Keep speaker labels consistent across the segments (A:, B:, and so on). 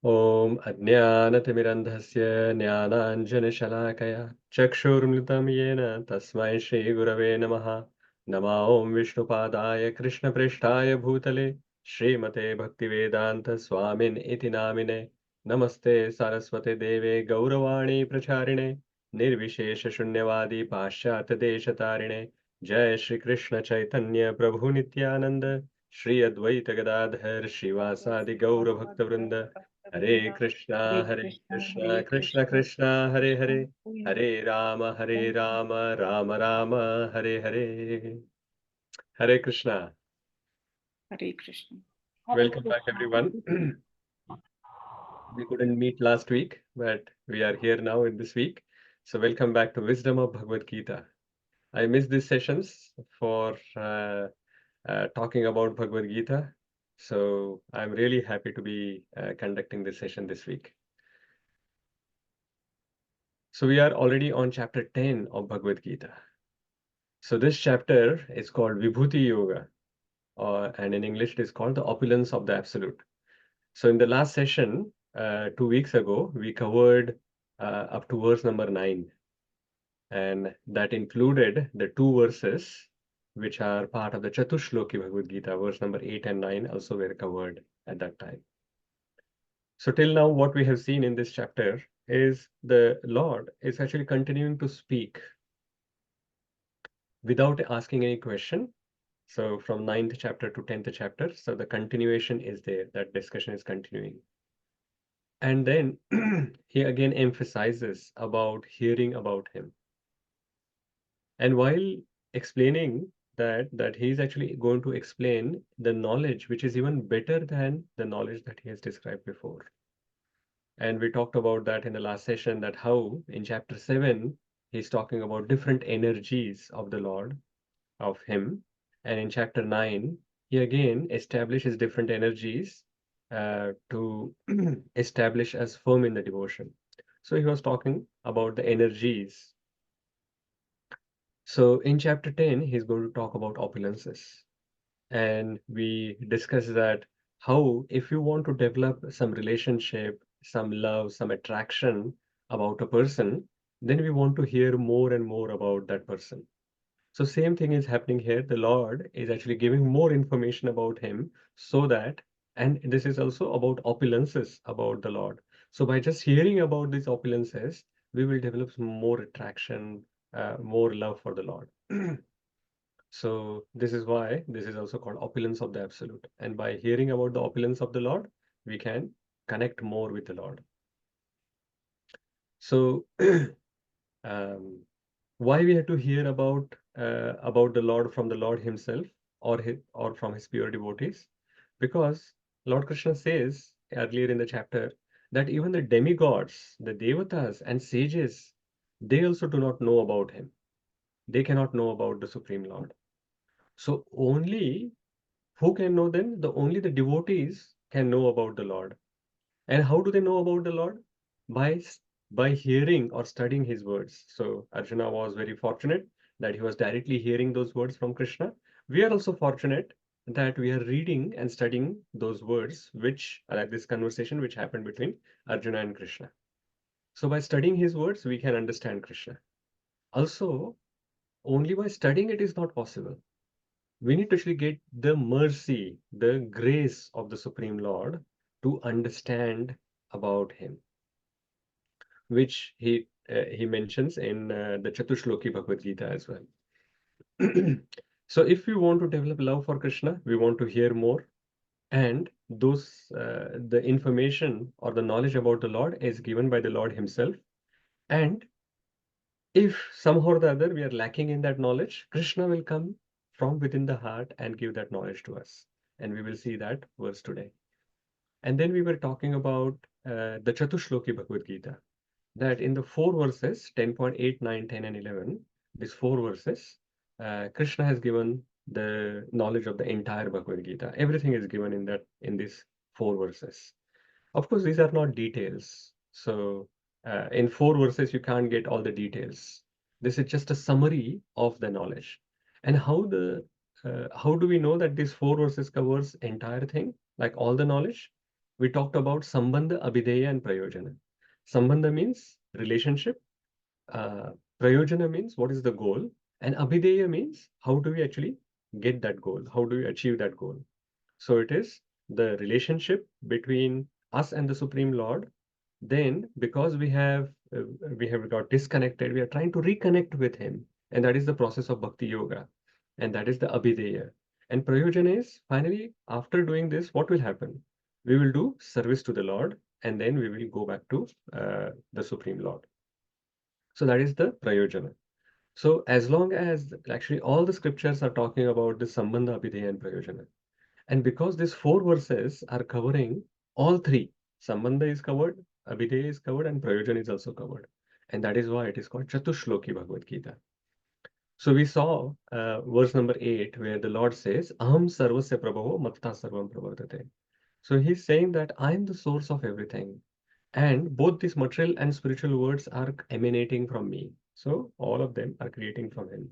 A: ॐ अज्ञानतिमिरन्धस्य ज्ञानाञ्जनशलाकया चक्षुर्मृतं येन तस्मै श्रीगुरवे नमः। नमो ॐ विष्णुपादाय कृष्णप्रेष्ठाय भूतले श्रीमते भक्तिवेदान्तस्वामिन् इति नामिने। नमस्ते सरस्वते देवे गौरवाणी प्रचारिणे निर्विशेषशून्यवादी पाश्चात्यदेशतारिणे। जय श्री कृष्ण चैतन्य प्रभु नित्यानंद श्री अद्वैत गदाधर श्रीवासादि गौर भक्तवृंद।
B: Bhakta-vrinda, Hare
A: Hare
B: Krishna,
A: Krishna,
B: Hare
A: Krishna
B: Krishna,
A: Krishna, Hare
B: Krishna
A: Hare,
B: Krishna,
A: Hare
B: Hare
A: Rama, Rama Rama, Hare Hare. Hare Krishna.
B: Hare Krishna.
C: Hare
A: Welcome back,
C: Krishna.
A: everyone. We couldn't meet last week, but we are here now in this week. So welcome back to Wisdom of Bhagavad Gita. I missed these sessions for talking about Bhagavad Gita. So I'm really happy to be conducting this session this week. So we are already on chapter 10 of Bhagavad Gita. So this chapter is called Vibhuti Yoga, and in English it is called the opulence of the absolute. So in the last session, 2 weeks ago, we covered up to verse number 9, and that included the two verses which are part of the Chatur-Shloki Bhagavad Gita. Verse number 8 and 9 also were covered at that time. So till now, what we have seen in this chapter is the Lord is actually continuing to speak without asking any question. So from 9th chapter to 10th chapter, so the continuation is there, that discussion is continuing. And then he again emphasizes about hearing about him. And while explaining that he's actually going to explain the knowledge which is even better than the knowledge that he has described before. And we talked about that in the last session, that how in chapter 7 he's talking about different energies of the Lord, of him. And in chapter 9, he again establishes different energies to establish us firm in the devotion. So he was talking about the energies. So in chapter 10, he's going to talk about opulences. And we discuss that how, if you want to develop some relationship, some love, some attraction about a person, then we want to hear more and more about that person. So same thing is happening here. The Lord is actually giving more information about him so that, and this is also about opulences about the Lord. So by just hearing about these opulences, we will develop some more attraction, more love for the Lord. So this is why this is also called opulence of the absolute. And by hearing about the opulence of the Lord, we can connect more with the Lord. So why we have to hear about the Lord from the Lord himself, or from his pure devotees? Because Lord Krishna says earlier in the chapter that even the demigods, the devatas and sages, they also do not know about him. They cannot know about the Supreme Lord. So only who can know then? Only the devotees can know about the Lord. And how do they know about the Lord? By by hearing or studying his words. So Arjuna was very fortunate that he was directly hearing those words from Krishna. We are also fortunate that we are reading and studying those words, which like this conversation which happened between Arjuna and Krishna. So by studying his words, we can understand Krishna. Also, only by studying it is not possible. We need to actually get the mercy, the grace of the Supreme Lord to understand about him, which he mentions in the Chatur-Shloki Bhagavad Gita as well. So if we want to develop love for Krishna, we want to hear more, and the information or the knowledge about the Lord is given by the Lord himself. And if somehow or the other we are lacking in that knowledge, Krishna will come from within the heart and give that knowledge to us. And we will see that verse today. And then we were talking about the Chatur-Shloki Bhagavad Gita, that in the four verses, 10.8, 9, 10, and 11, these four verses, Krishna has given the knowledge of the entire Bhagavad Gita. Everything is given in these four verses. Of course, these are not details. So in four verses, you can't get all the details. This is just a summary of the knowledge. And how do we know that these four verses covers entire thing, like all the knowledge? we talked about Sambandha, Abhideya, and Prayojana. Sambandha means relationship, uh, Prayojana means what is the goal, and Abhideya means how do we actually get that goal? How do we achieve that goal? So it is the relationship between us and the Supreme Lord. Then, because we have got disconnected, we are trying to reconnect with Him, and that is the process of Bhakti Yoga, and that is the Abhideya. And Prayojana is finally after doing this, what will happen? We will do service to the Lord, and then we will go back to the Supreme Lord. So that is the Prayojana. So as long as actually all the scriptures are talking about the Sambandha, Abhideya, and Prayojana, and because these four verses are covering all three, Sambandha is covered, Abhideya is covered, and Prayojana is also covered. And that is why it is called Chatur-Shloki Bhagavad Gita. So we saw verse number 8 where the Lord says, Aham sarvasya prabhavo matta sarvam pravartate. So he's saying that I am the source of everything. And both these material and spiritual words are emanating from me. So all of them are creating from him.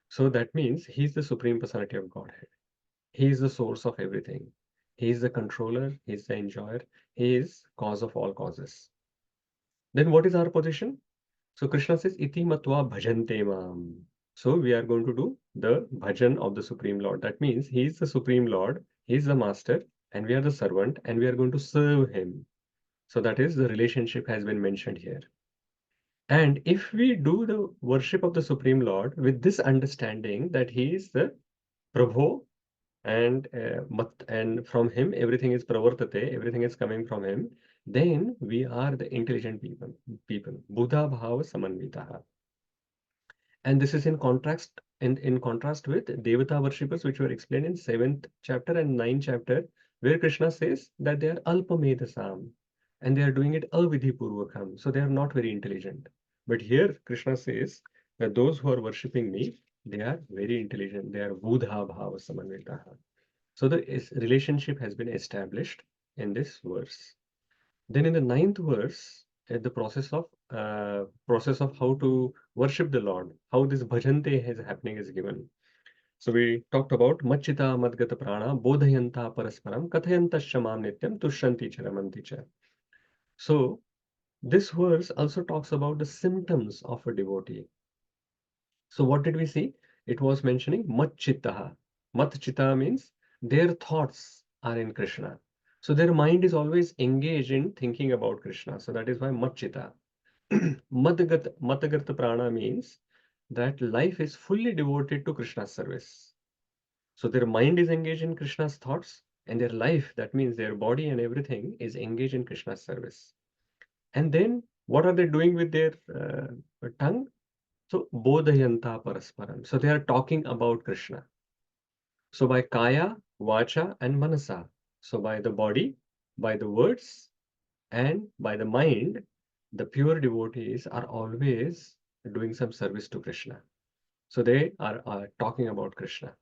A: So that means he's the Supreme Personality of Godhead. He is the source of everything. He is the controller, he is the enjoyer, he is cause of all causes. Then what is our position? So Krishna says, Iti matva bhajante mam. So we are going to do the bhajan of the Supreme Lord. That means he is the Supreme Lord, he is the master, and we are the servant, and we are going to serve him. So that is the relationship has been mentioned here. And if we do the worship of the Supreme Lord with this understanding that he is the Prabhu, and from him everything is pravartate, everything is coming from him, then we are the intelligent people, buddha bhava samanvitaha. And this is in contrast in contrast with devata worshippers, which were explained in 7th chapter and 9th chapter, where Krishna says that they are alpamedasam and they are doing it avidhi purvakam, so they are not very intelligent. But here Krishna says that those who are worshipping me, they are very intelligent, they are buddha bhava samanvitaha. So the relationship has been established in this verse. Then in the 9th verse, the process of how to worship the Lord, how this bhajante is happening is given. So we talked about machita madgata prana bodhayanta parasparam kathayanta shamam nityam tushyanti charamanti cha. So this verse also talks about the symptoms of a devotee. So what did we see? It was mentioning matchitaha. Matchita means their thoughts are in Krishna. So their mind is always engaged in thinking about Krishna. So that is why matchita. Matagat prana means that life is fully devoted to Krishna's service. So their mind is engaged in Krishna's thoughts, and their life, that means their body and everything, is engaged in Krishna's service. And then what are they doing with their tongue? So bodhayanta parasparam. So they are talking about Krishna. So by kaya, vacha, and manasa. So by the body, by the words, and by the mind, the pure devotees are always doing some service to Krishna. So they are talking about Krishna.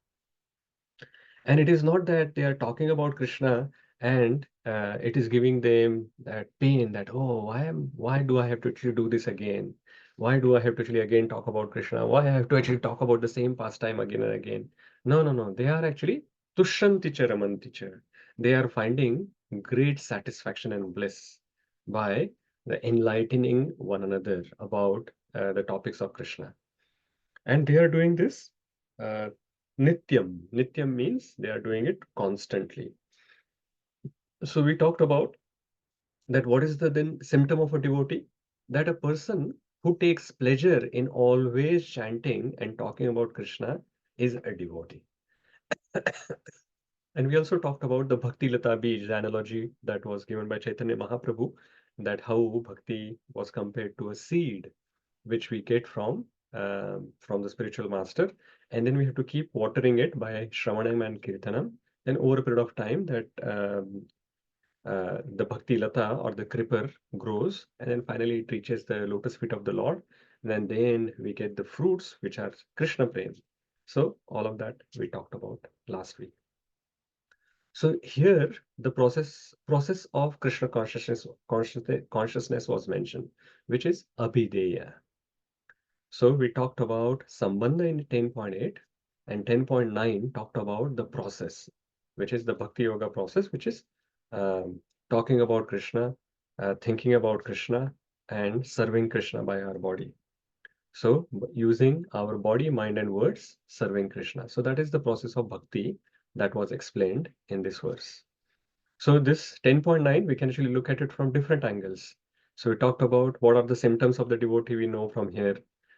A: And it is not that they are talking about Krishna and it is giving them that pain that, oh, why do I have to actually do this again? Why do I have to actually again talk about Krishna? Why I have to actually talk about the same pastime again and again? No, no, no. They are actually tushyanti cha ramanti cha. They are finding great satisfaction and bliss by the enlightening one another about the topics of Krishna. And they are doing this uh, nityam. Nityam means they are doing it constantly. So we talked about that what is the then symptom of a devotee? That a person who takes pleasure in always chanting and talking about Krishna is a devotee. And we also talked about the Bhakti Lata Bij, the analogy that was given by Chaitanya Mahaprabhu, that how Bhakti was compared to a seed which we get from the spiritual master, and then we have to keep watering it by Shravanam and Kirtanam. Then over a period of time, that the Bhakti Lata or the creeper grows, and then finally it reaches the lotus feet of the Lord. And then we get the fruits, which are Krishna Prem. So all of that we talked about last week. So here the process of Krishna consciousness was mentioned, which is Abhideya. So we talked about Sambandha in 10.8, and 10.9 talked about the process, which is the Bhakti Yoga process, which is talking about Krishna, thinking about Krishna, and serving Krishna by our body. So, using our body, mind, and words, serving Krishna. So, that is the process of bhakti that was explained in this verse. So, this 10.9, we can actually look at it from different angles. So, we talked about what are the symptoms of the devotee we know from here.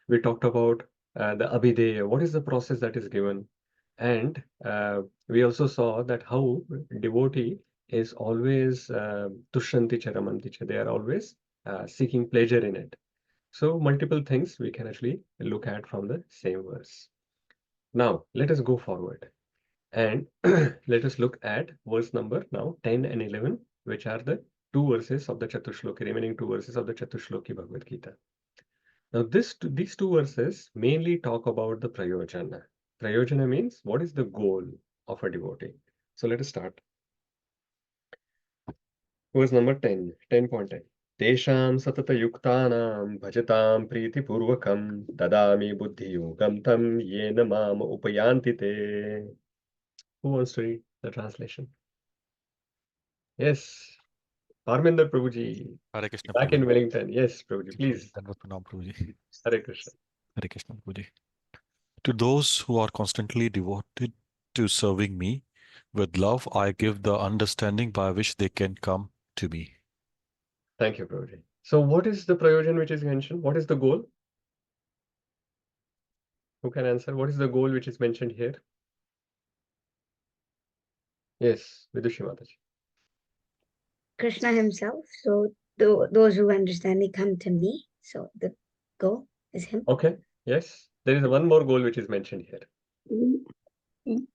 A: We talked about the abhideya, what is the process that is given. And we also saw that how devotee is always tushyanti charamanti cha. They are always seeking pleasure in it. So multiple things we can actually look at from the same verse. Now let us go forward and let us look at verse number now 10 and 11, which are the two verses of the Chatur-Shloki, remaining two verses of the Chatur-Shloki Bhagavad Gita. Now these two verses mainly talk about the prayojana. Prayojana means what is the goal of a devotee. So let us start. Verse number 10, 10.10. तेषां सततयुक्तानां भजतां प्रीतिपूर्वकं ददामि बुद्धियोगं तं येन माम उपयान्ति ते. Who wants to read the translation? Yes, Parminder Prabhuji,
C: Hare Krishna
A: back in
C: Prabhuji.
A: Wellington. Yes, Prabhuji, please.
C: Dandavat Pranam Prabhuji.
A: Hare Krishna.
C: Hare Krishna Prabhuji. To those who are constantly devoted to serving me, with love I give the understanding by which they can come to me.
A: Thank you, Prabhuji. So what is the prayojan which is mentioned? What is the goal? Who can answer? What is the goal which is mentioned here? Yes, Vidushi Mataji.
D: Krishna himself. So those who understand me come to me. So the goal is him.
A: Okay, yes. There is one more goal which is mentioned here.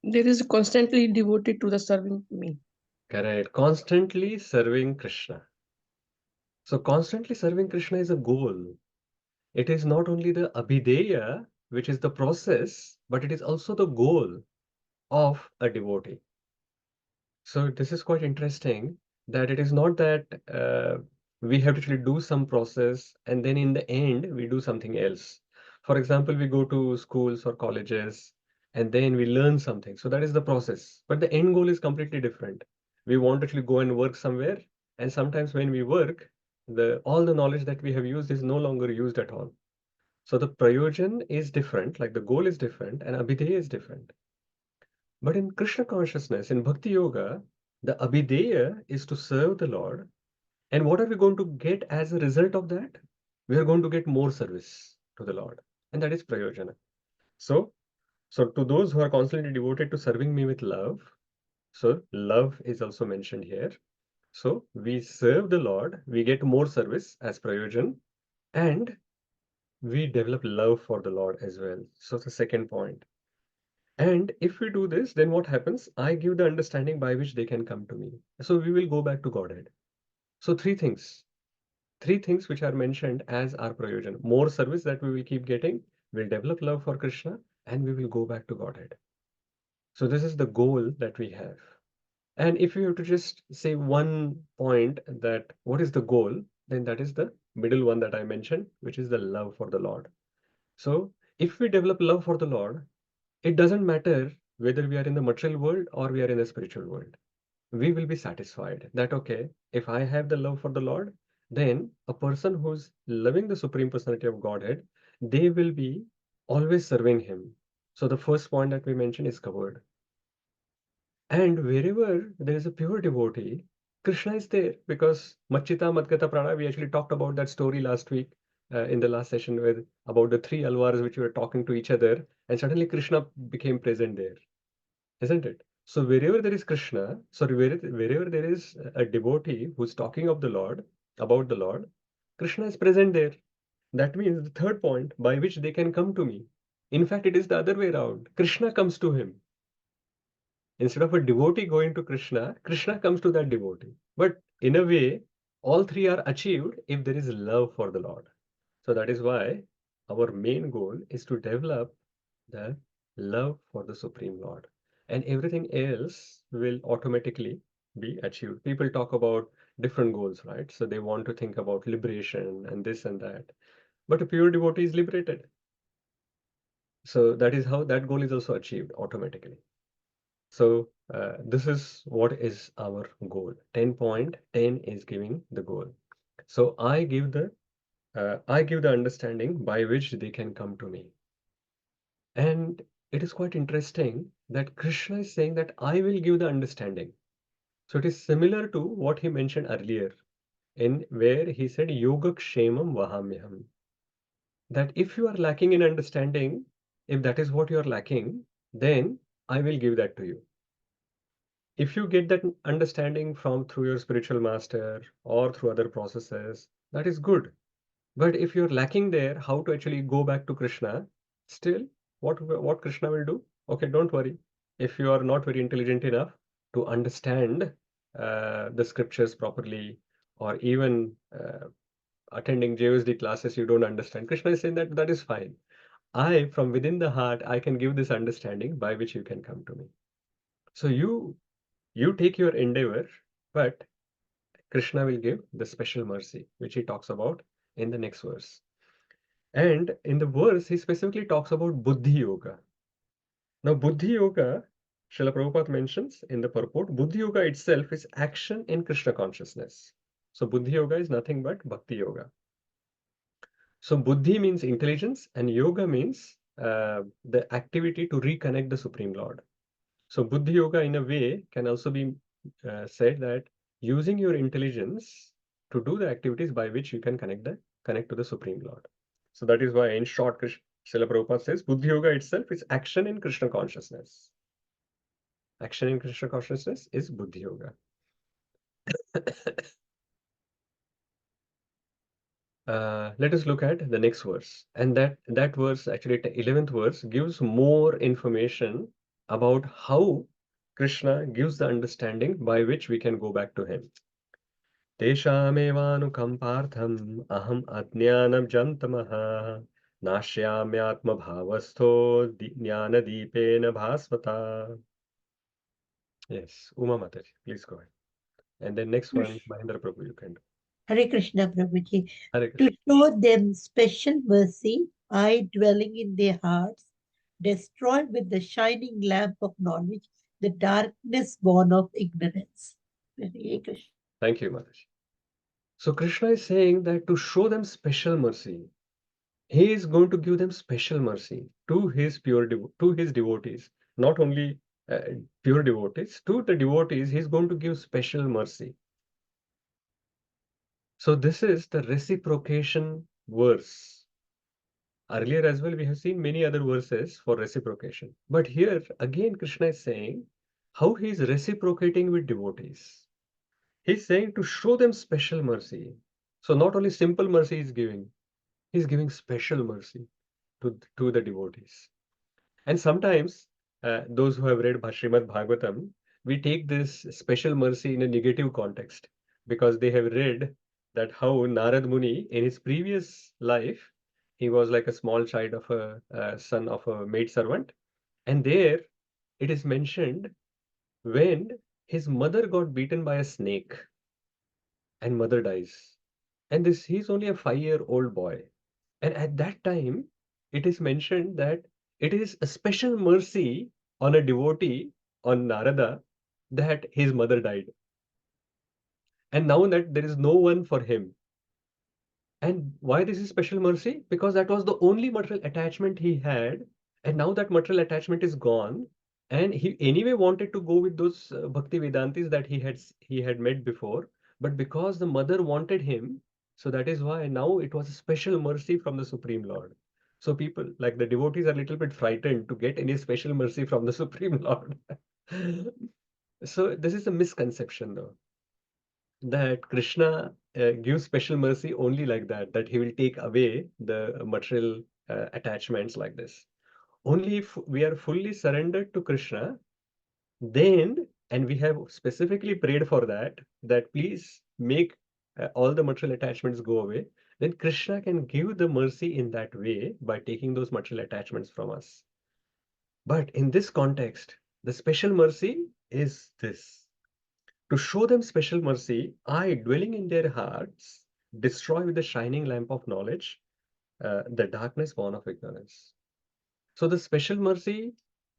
E: There is constantly devoted to the serving me.
A: Correct. Constantly serving Krishna. So constantly serving Krishna is a goal. It is not only the abhideya, which is the process, but it is also the goal of a devotee. So this is quite interesting that it is not that we have to actually do some process and then in the end we do something else. For example, we go to schools or colleges and then we learn something. So that is the process. But the end goal is completely different. We want to actually go and work somewhere. And sometimes when we work, all the knowledge that we have used is no longer used at all. So the prayojan is different, like the goal is different, and abhideya is different. But in Krishna consciousness, in Bhakti Yoga, the abhideya is to serve the Lord. And what are we going to get as a result of that? We are going to get more service to the Lord. And that is prayojana. So to those who are constantly devoted to serving me with love, so love is also mentioned here. So we serve the Lord, we get more service as prayojan, and we develop love for the Lord as well. So the second point. And if we do this, then what happens? I give the understanding by which they can come to me. So we will go back to Godhead. So three things which are mentioned as our prayojan. More service that we will keep getting, we'll develop love for Krishna, and we will go back to Godhead. So this is the goal that we have. And if you have to just say one point that what is the goal, then that is the middle one that I mentioned, which is the love for the Lord. So if we develop love for the Lord, it doesn't matter whether we are in the material world or we are in the spiritual world. We will be satisfied that, okay, if I have the love for the Lord, then a person who's loving the Supreme Personality of Godhead, they will be always serving Him. So the first point that we mentioned is covered. And wherever there is a pure devotee, Krishna is there because Machita Madgata Prana, we actually talked about that story last week in the last session with about the three alvars which were talking to each other, and suddenly Krishna became present there, isn't it? So wherever there is Krishna, sorry, wherever there is a devotee who's talking of the Lord, about the Lord, Krishna is present there. That means the third point by which they can come to me. In fact, it is the other way around. Krishna comes to him. Instead of a devotee going to Krishna, Krishna comes to that devotee. But in a way, all three are achieved if there is love for the Lord. So that is why our main goal is to develop the love for the Supreme Lord. And everything else will automatically be achieved. People talk about different goals, right? So they want to think about liberation and this and that. But a pure devotee is liberated. So that is how that goal is also achieved automatically. So this is what is our goal. 10.10 is giving the goal. So I give the understanding by which they can come to me. And it is quite interesting that Krishna is saying that I will give the understanding. So it is similar to what he mentioned earlier in where he said yoga kshemam vahamyaham. That if you are lacking in understanding, if that is what you are lacking, then I will give that to you. If you get that understanding from through your spiritual master or through other processes, that is good. But if you're lacking there, how to actually go back to Krishna, still, what Krishna will do? Okay, don't worry. If you are not very intelligent enough to understand the scriptures properly, or even attending JSD classes, you don't understand. Krishna is saying that that is fine. I, from within the heart, I can give this understanding by which you can come to me. So you take your endeavor, but Krishna will give the special mercy, which he talks about in the next verse. And in the verse, he specifically talks about Buddhi Yoga. Now, Buddhi Yoga, Srila Prabhupada mentions in the purport, Buddhi Yoga itself is action in Krishna consciousness. So, Buddhi Yoga is nothing but Bhakti Yoga. So, Buddhi means intelligence, and Yoga means the activity to reconnect the Supreme Lord. So, Buddhi Yoga, in a way, can also be said that using your intelligence to do the activities by which you can connect to the Supreme Lord. So that is why, in short, Srila Prabhupada says, Buddhi Yoga itself is action in Krishna consciousness. Action in Krishna consciousness is Buddhi Yoga. Let us look at the next verse. And that verse, actually, the 11th verse, gives more information about how Krishna gives the understanding by which we can go back to him. Teshamevanukampartham aham ajnanam jantamaha nashyamyatmabhavastho jnanadipena bhasvata. Yes, Uma Mataji, please go ahead. And then next one, Mahendra Prabhu, you can do.
F: Hare Krishna, Prabhuji.
A: Hare
F: To
A: Krishna.
F: show them special mercy, I, dwelling in their hearts, destroy with the shining lamp of knowledge the darkness born of ignorance. Hare Krishna.
A: Thank you, Mataji. So Krishna is saying that to show them special mercy, he is going to give them special mercy to his to his devotees, not only pure devotees, to the devotees, he is going to give special mercy. So this is the reciprocation verse. Earlier as well, we have seen many other verses for reciprocation. But here again, Krishna is saying how he is reciprocating with devotees. He's saying to show them special mercy. So not only simple mercy he's giving special mercy to the devotees. And sometimes those who have read Srimad Bhagavatam, we take this special mercy in a negative context because they have read that how Narad Muni in his previous life, he was like a small child of a son of a maid servant. And there it is mentioned when his mother got beaten by a snake and mother dies. And this he's only a 5-year-old boy. And at that time, it is mentioned that it is a special mercy on a devotee, on Narada, that his mother died. And now that there is no one for him. And why this is special mercy? Because that was the only material attachment he had. And now that material attachment is gone. And he anyway wanted to go with those Bhakti Vedantis that he had met before. But because the mother wanted him, so that is why now it was a special mercy from the Supreme Lord. So people, like the devotees, are a little bit frightened to get any special mercy from the Supreme Lord. So this is a misconception, though, that Krishna gives special mercy only like that he will take away the material attachments like this. Only if we are fully surrendered to Krishna, then, and we have specifically prayed for that please make all the material attachments go away, then Krishna can give the mercy in that way by taking those material attachments from us. But in this context, the special mercy is this. To show them special mercy, I, dwelling in their hearts, destroy with the shining lamp of knowledge the darkness born of ignorance. So the special mercy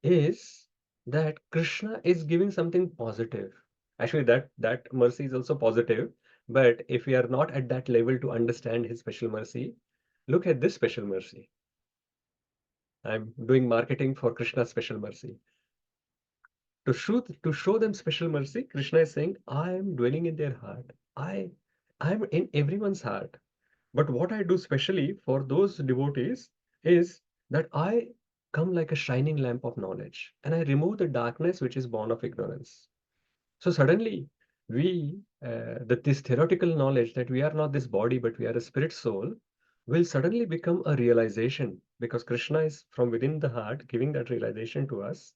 A: is that Krishna is giving something positive. Actually, that mercy is also positive, but if we are not at that level to understand his special mercy, look at this special mercy. I'm doing marketing for Krishna's special mercy. To show them special mercy, Krishna is saying, I am dwelling in their heart. I'm in everyone's heart. But what I do specially for those devotees is that I come like a shining lamp of knowledge and I remove the darkness which is born of ignorance. So suddenly, this theoretical knowledge that we are not this body but we are a spirit soul will suddenly become a realization because Krishna is from within the heart giving that realization to us.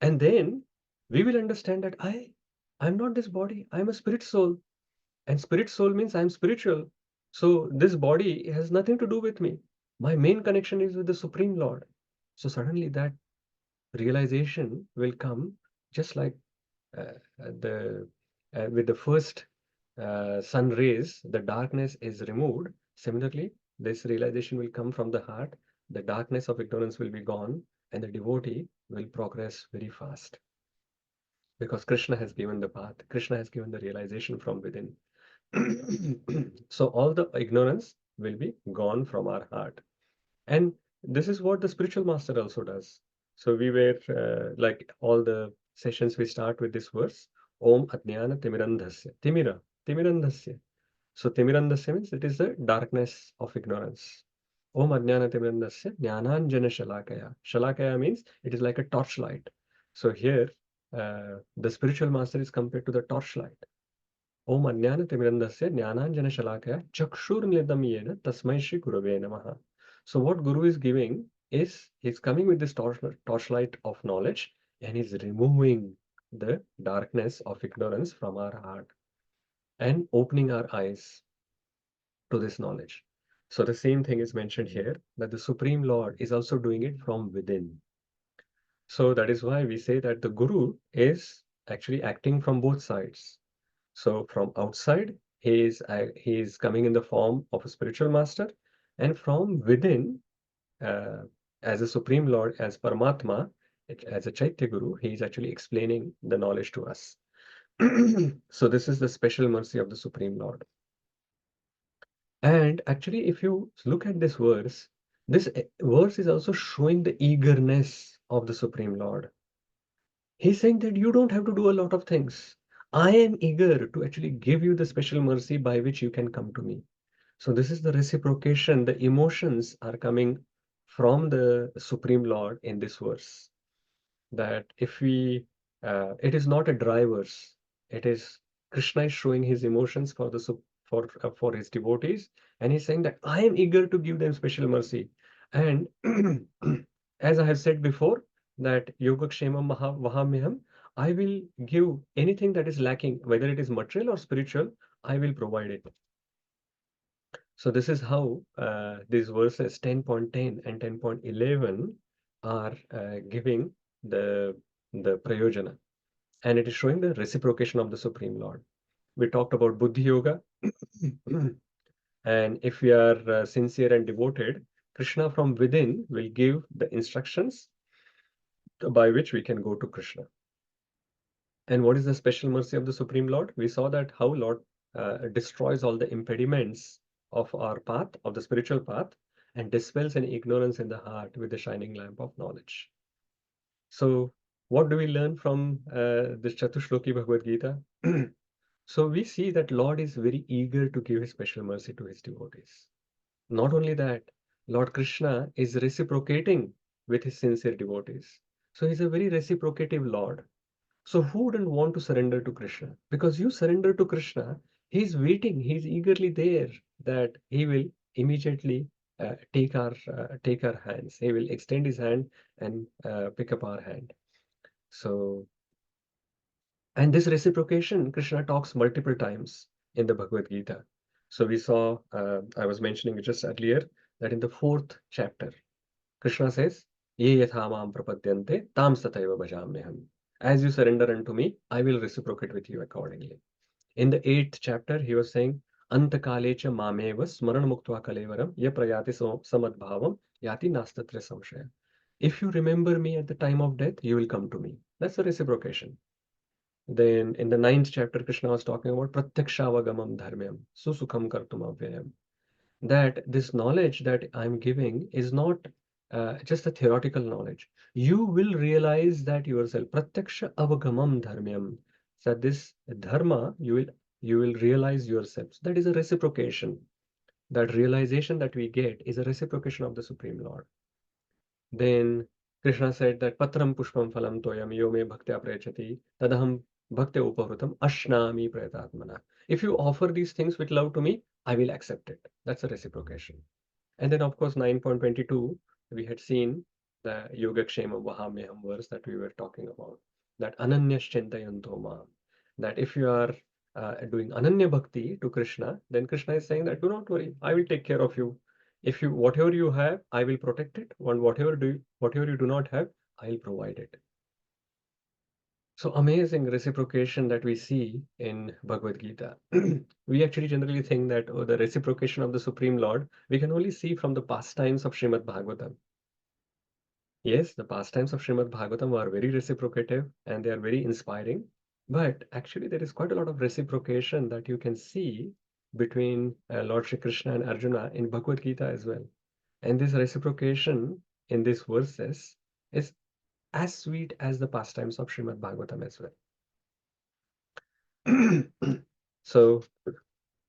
A: And then we will understand that I'm not this body, I'm a spirit soul. And spirit soul means I'm spiritual. So this body has nothing to do with me. My main connection is with the Supreme Lord. So suddenly that realization will come just like the with the first sun rays, the darkness is removed. Similarly, this realization will come from the heart. The darkness of ignorance will be gone, and the devotee will progress very fast because Krishna has given the path. Krishna has given the realization from within. So all the ignorance will be gone from our heart. And this is what the spiritual master also does. So we were like all the sessions we start with this verse, Om Ajnana Timirandhasya. Timirandhasya. So Timirandhasya means it is the darkness of ignorance. Om Ajnana Timirandhasya Jnananjana Shalakaya. Shalakaya means it is like a torchlight. So here the spiritual master is compared to the torchlight. Om Ajnana Timirandhasya Jnananjana Shalakaya Chakshurmilitam Yena Tasmai Shri Gurave Namaha. So what Guru is giving is he's coming with this torchlight of knowledge and he's removing the darkness of ignorance from our heart and opening our eyes to this knowledge. So the same thing is mentioned here that the Supreme Lord is also doing it from within. So that is why we say that the Guru is actually acting from both sides. So from outside, he is coming in the form of a spiritual master, and from within, uh, as a Supreme Lord, as Paramatma, as a Chaitya Guru, he is actually explaining the knowledge to us. So this is the special mercy of the Supreme Lord. And actually, if you look at this verse is also showing the eagerness of the Supreme Lord. He's saying that you don't have to do a lot of things. I am eager to actually give you the special mercy by which you can come to me. So this is the reciprocation. The emotions are coming from the Supreme Lord in this verse. That if we, it is not a dry verse. It is Krishna is showing his emotions for the for his devotees, and he's saying that I am eager to give them special mercy. And as I have said before, that Yogakshemam Vahamyam, I will give anything that is lacking, whether it is material or spiritual, I will provide it. So this is how these verses 10.10 and 10.11 are giving the prayojana, and it is showing the reciprocation of the Supreme Lord. We talked about Buddhi Yoga, and if we are sincere and devoted, Krishna from within will give the instructions by which we can go to Krishna. And what is the special mercy of the Supreme Lord? We saw that how Lord destroys all the impediments of our path, of the spiritual path, and dispels any ignorance in the heart with the shining lamp of knowledge. So what do we learn from this Chatur-Shloki Bhagavad Gita? So we see that Lord is very eager to give his special mercy to his devotees. Not only that, Lord Krishna is reciprocating with his sincere devotees. So he's a very reciprocative Lord. So who wouldn't want to surrender to Krishna? Because you surrender to Krishna, he's waiting, he's eagerly there that he will immediately take our hands. He will extend his hand and pick up our hand. So, and this reciprocation, Krishna talks multiple times in the Bhagavad Gita. So we saw, I was mentioning it just earlier, that in the 4th chapter, Krishna says, Ye yatha mam prapadyante tam sataiva bhajamyaham. As you surrender unto me, I will reciprocate with you accordingly. In the 8th chapter, he was saying, Antakalecha mameva smaran muktva kalevaram ya prayati samadbhavam yati nastatra samshaya. If you remember me at the time of death, you will come to me. That's the reciprocation. Then in the 9th chapter, Krishna was talking about pratyakshavagaman dharmyam, susukham kartum avyayam. That this knowledge that I'm giving is not just a theoretical knowledge. You will realize that yourself. Pratyaksha avagamam dharmyam. So this dharma, you will realize yourself. So that is a reciprocation. That realization that we get is a reciprocation of the Supreme Lord. Then Krishna said that patram pushpam phalam toyam yo me bhaktya prayachati tadaham bhaktya upavrutam ashnami prayatatmana. If you offer these things with love to me, I will accept it. That's a reciprocation. And then, of course, 9.22, we had seen the Yogakshema Vahamyaham verse that we were talking about. That Ananyaschintayanto Mam. That if you are doing Ananya Bhakti to Krishna, then Krishna is saying that do not worry, I will take care of you. If you whatever you have, I will protect it. And whatever you do not have, I will provide it. So amazing reciprocation that we see in Bhagavad Gita. We actually generally think that the reciprocation of the Supreme Lord we can only see from the pastimes of Srimad Bhagavatam. Yes, the pastimes of Srimad Bhagavatam are very reciprocative and they are very inspiring. But actually, there is quite a lot of reciprocation that you can see between Lord Shri Krishna and Arjuna in Bhagavad Gita as well. And this reciprocation in these verses is as sweet as the pastimes of Srimad Bhagavatam as well. So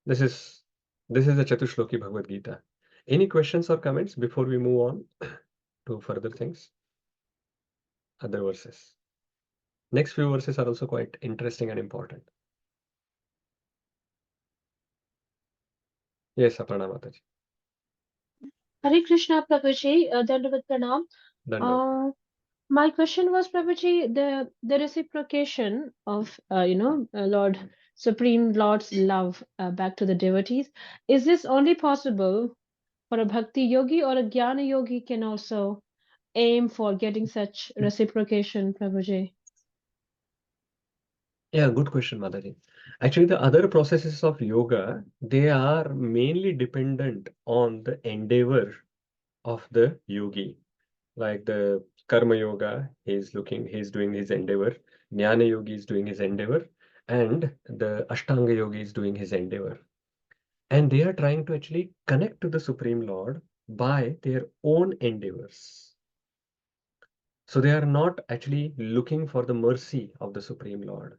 A: this is the Chatur-Shloki Bhagavad Gita. Any questions or comments before we move on to further things? Other verses. Next few verses are also quite interesting and important. Yes, Aparna Mataji.
G: Hare Krishna, Prabhuji, Dandavat Pranam.
A: Dandavad.
G: My question was, Prabhuji, the reciprocation of, Lord, Supreme Lord's love back to the devotees. Is this only possible for a bhakti yogi, or a jnana yogi can also aim for getting such reciprocation, Prabhuji?
A: Yeah, good question, Mataji. Actually, the other processes of yoga, they are mainly dependent on the endeavor of the yogi. Like the Karma Yoga, he's doing his endeavor. Jnana Yogi is doing his endeavor. And the Ashtanga Yogi is doing his endeavor. And they are trying to actually connect to the Supreme Lord by their own endeavors. So they are not actually looking for the mercy of the Supreme Lord.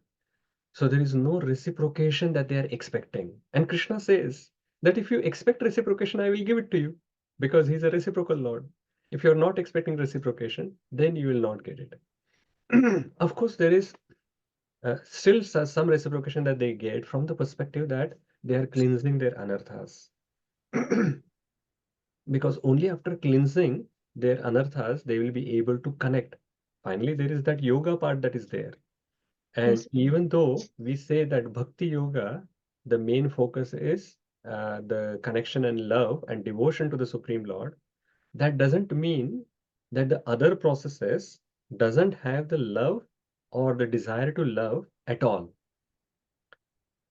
A: So there is no reciprocation that they are expecting. And Krishna says that if you expect reciprocation, I will give it to you because he's a reciprocal Lord. If you're not expecting reciprocation, then you will not get it. Of course, there is still some reciprocation that they get from the perspective that they are cleansing their anarthas. Because only after cleansing their anarthas, they will be able to connect. Finally, there is that yoga part that is there. And
G: Yes.
A: even though we say that Bhakti Yoga, the main focus is the connection and love and devotion to the Supreme Lord, that doesn't mean that the other processes doesn't have the love or the desire to love at all.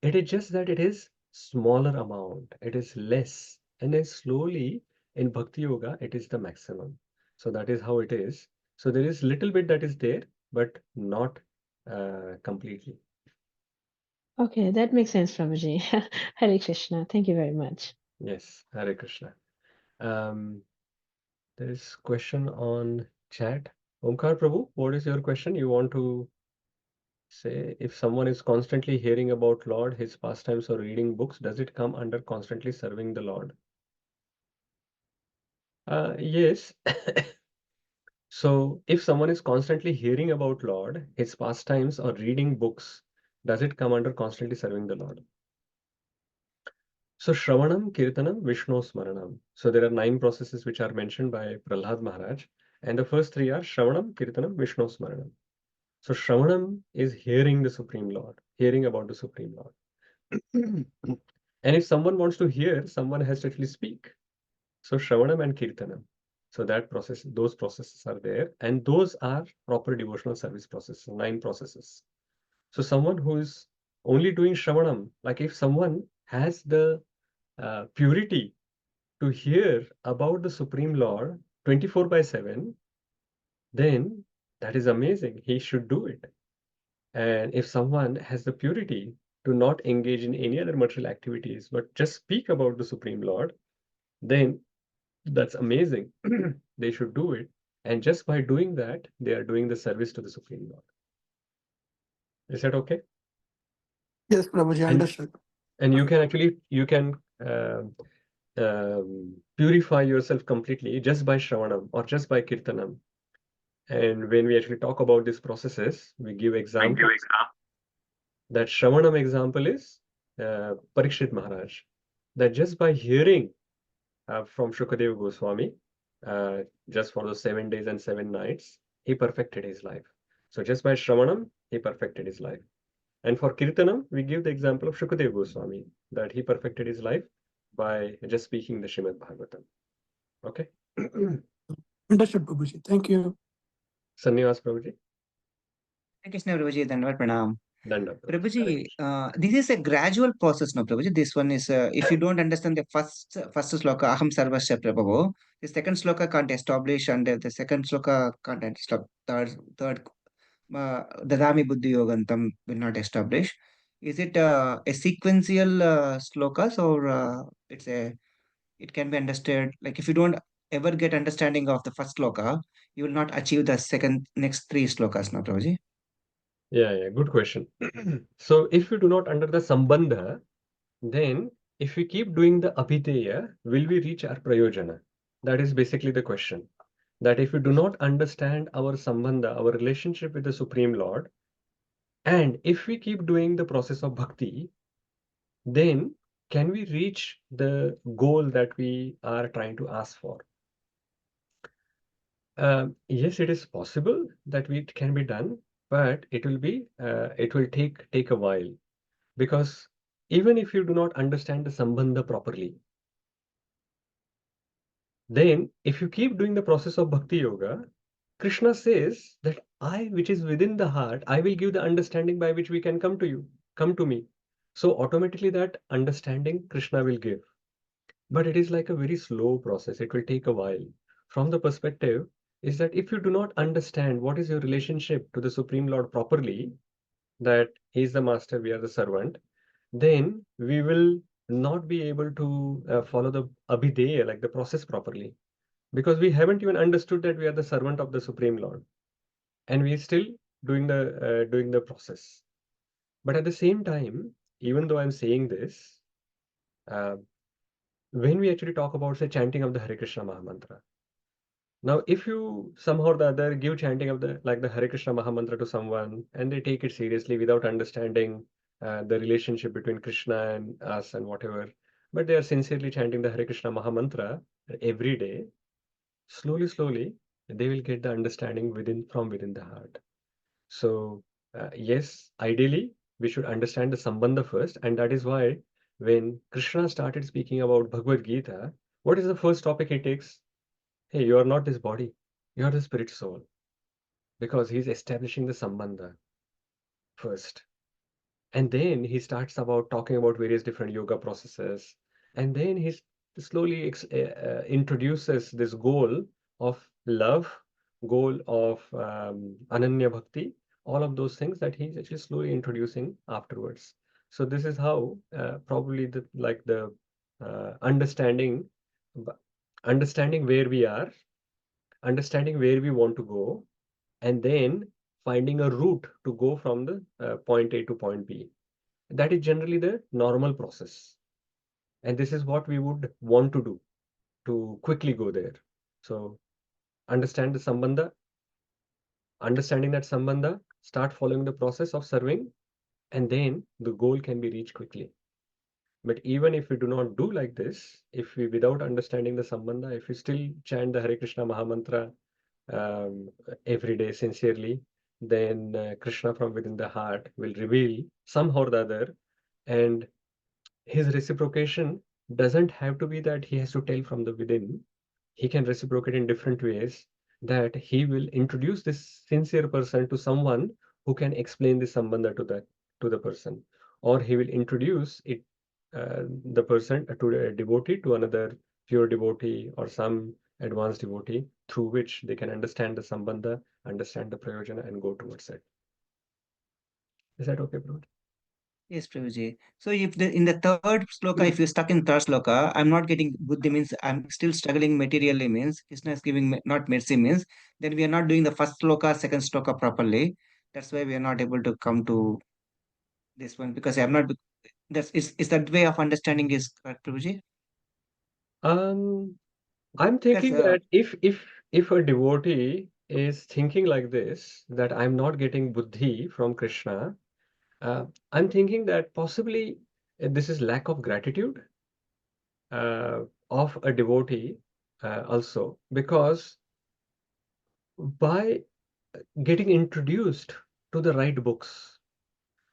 A: It is just that it is smaller amount, it is less, and then slowly in Bhakti Yoga, it is the maximum. So that is how it is. So there is little bit that is there, but not completely.
G: Okay, that makes sense, Prabhuji. Hare Krishna. Thank you very much.
A: Yes, Hare Krishna. There is question on chat. Omkar Prabhu, what is your question? You want to say if someone is constantly hearing about Lord, his pastimes, or reading books, does it come under constantly serving the Lord? Yes. So if someone is constantly hearing about Lord, his pastimes, or reading books, does it come under constantly serving the Lord? So Shravanam, Kirtanam, Vishnu Smaranam. So there are 9 processes which are mentioned by Prahlad Maharaj. And the first 3 are Shravanam, Kirtanam, Vishnu Smaranam. So Shravanam is hearing the Supreme Lord, hearing about the Supreme Lord. And if someone wants to hear, someone has to actually speak. So Shravanam and Kirtanam. So those processes are there. And those are proper devotional service processes, 9 processes. So someone who is only doing Shravanam, like if someone has the purity to hear about the Supreme Lord 24/7, then That is amazing. He should do it. And if someone has the purity to not engage in any other material activities, but just speak about the Supreme Lord, then that's amazing. They should do it. And just by doing that, they are doing the service to the Supreme Lord. Is that okay?
H: Yes, Prabhuji,
A: And
H: understood.
A: and you can actually purify yourself completely just by Shravanam or just by Kirtanam. And when we actually talk about these processes, we give examples. That Shravanam example is Parikshit Maharaj. That just by hearing from Shukadeva Goswami, just for those 7 days and 7 nights, he perfected his life. So just by Shravanam, he perfected his life. And for Kirtanam, we give the example of Shukadeva Goswami, that he perfected his life by just speaking the Srimad Bhagavatam. Okay?
H: Understood, Prabhuji. Thank you.
A: Sannivas Prabhuji.
I: Thank you, Prabhuji. Dandavad pranam.
A: Danda
I: Prabhuji, this is a gradual process, no, Prabhuji. This one is, if you don't understand the first sloka, Aham Sarvasya Prabhu, the second sloka can't establish, and the second sloka can't establish. Third, Dadami Buddhi Yogantam will not establish. Is it a sequential slokas, or it can be understood, like if you don't ever get understanding of the first sloka, you will not achieve the next three slokas, no, Prabhuji?
A: Yeah, good question. So if we do not under the Sambandha, then if we keep doing the Abhideya, will we reach our Prayojana? That is basically the question. That if we do not understand our Sambandha, our relationship with the Supreme Lord, and if we keep doing the process of Bhakti, then can we reach the goal that we are trying to ask for? Yes, it is possible that it can be done, but it will take a while, because even if you do not understand the Sambandha properly, then if you keep doing the process of Bhakti Yoga, Krishna says that I, which is within the heart, I will give the understanding by which we can come to you, come to me. So automatically that understanding Krishna will give. But it is like a very slow process. It will take a while. From the perspective is that if you do not understand what is your relationship to the Supreme Lord properly, that He is the master, we are the servant, then we will not be able to follow the Abhideya, like the process properly. Because we haven't even understood that we are the servant of the Supreme Lord. And we are still doing the process. But at the same time, even though I'm saying this, when we actually talk about, say, chanting of the Hare Krishna Mahamantra, now if you somehow or the other give chanting of the Hare Krishna Mahamantra to someone and they take it seriously without understanding the relationship between Krishna and us and whatever, but they are sincerely chanting the Hare Krishna Mahamantra every day, slowly, they will get the understanding from within the heart. So, yes, ideally, we should understand the Sambandha first, and that is why when Krishna started speaking about Bhagavad Gita, what is the first topic he takes? Hey, you are not this body, you are the spirit soul, because he's establishing the Sambandha first. And then he starts about talking about various different yoga processes, and then he slowly introduces this goal of love, goal of Ananya Bhakti, all of those things that he's actually slowly introducing afterwards. So this is how probably the understanding where we are, understanding where we want to go, and then finding a route to go from the point A to point B. That is generally the normal process. And this is what we would want to do to quickly go there. So understand the Sambandha, understanding that Sambandha, start following the process of serving, and then the goal can be reached quickly. But even if we do not do like this, if we, without understanding the Sambandha, if we still chant the Hare Krishna Mahamantra every day sincerely, then Krishna from within the heart will reveal somehow or the other, and his reciprocation doesn't have to be that he has to tell from the within. He can reciprocate in different ways, that he will introduce this sincere person to someone who can explain the sambandha to the person, or he will introduce the person to a devotee to another pure devotee, or some advanced devotee through which they can understand the sambandha, understand the prayojana, and go towards it. Is that okay, Prabhuji?
I: Yes, Prabhuji. So if in the third sloka, if you're stuck in third sloka, I'm not getting buddhi means I'm still struggling materially means Krishna is giving not mercy means, then we are not doing the first sloka, second sloka properly. That's why we are not able to come to this one because I'm not. Is that way of understanding is correct, Prabhuji?
A: I'm
I: Because
A: thinking that if a devotee is thinking like this, that I'm not getting buddhi from Krishna, I'm thinking that possibly this is lack of gratitude of a devotee also, because by getting introduced to the right books,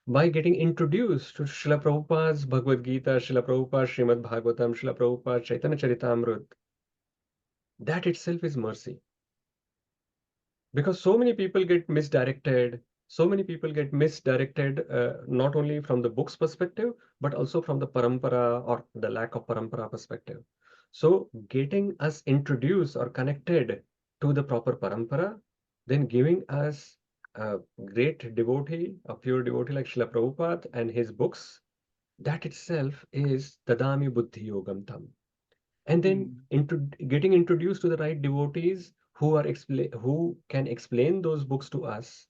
A: by getting introduced to Srila Prabhupada's Bhagavad Gita, Srila Prabhupada's Srimad Bhagavatam, Srila Prabhupada's Chaitanya Charitamrita, that itself is mercy. Because so many people get misdirected, not only from the book's perspective, but also from the parampara or the lack of parampara perspective. So getting us introduced or connected to the proper parampara, then giving us a great devotee, a pure devotee like Srila Prabhupada and his books, that itself is Tadami Buddhi Yogam Tam. And then getting introduced to the right devotees who can explain those books to us,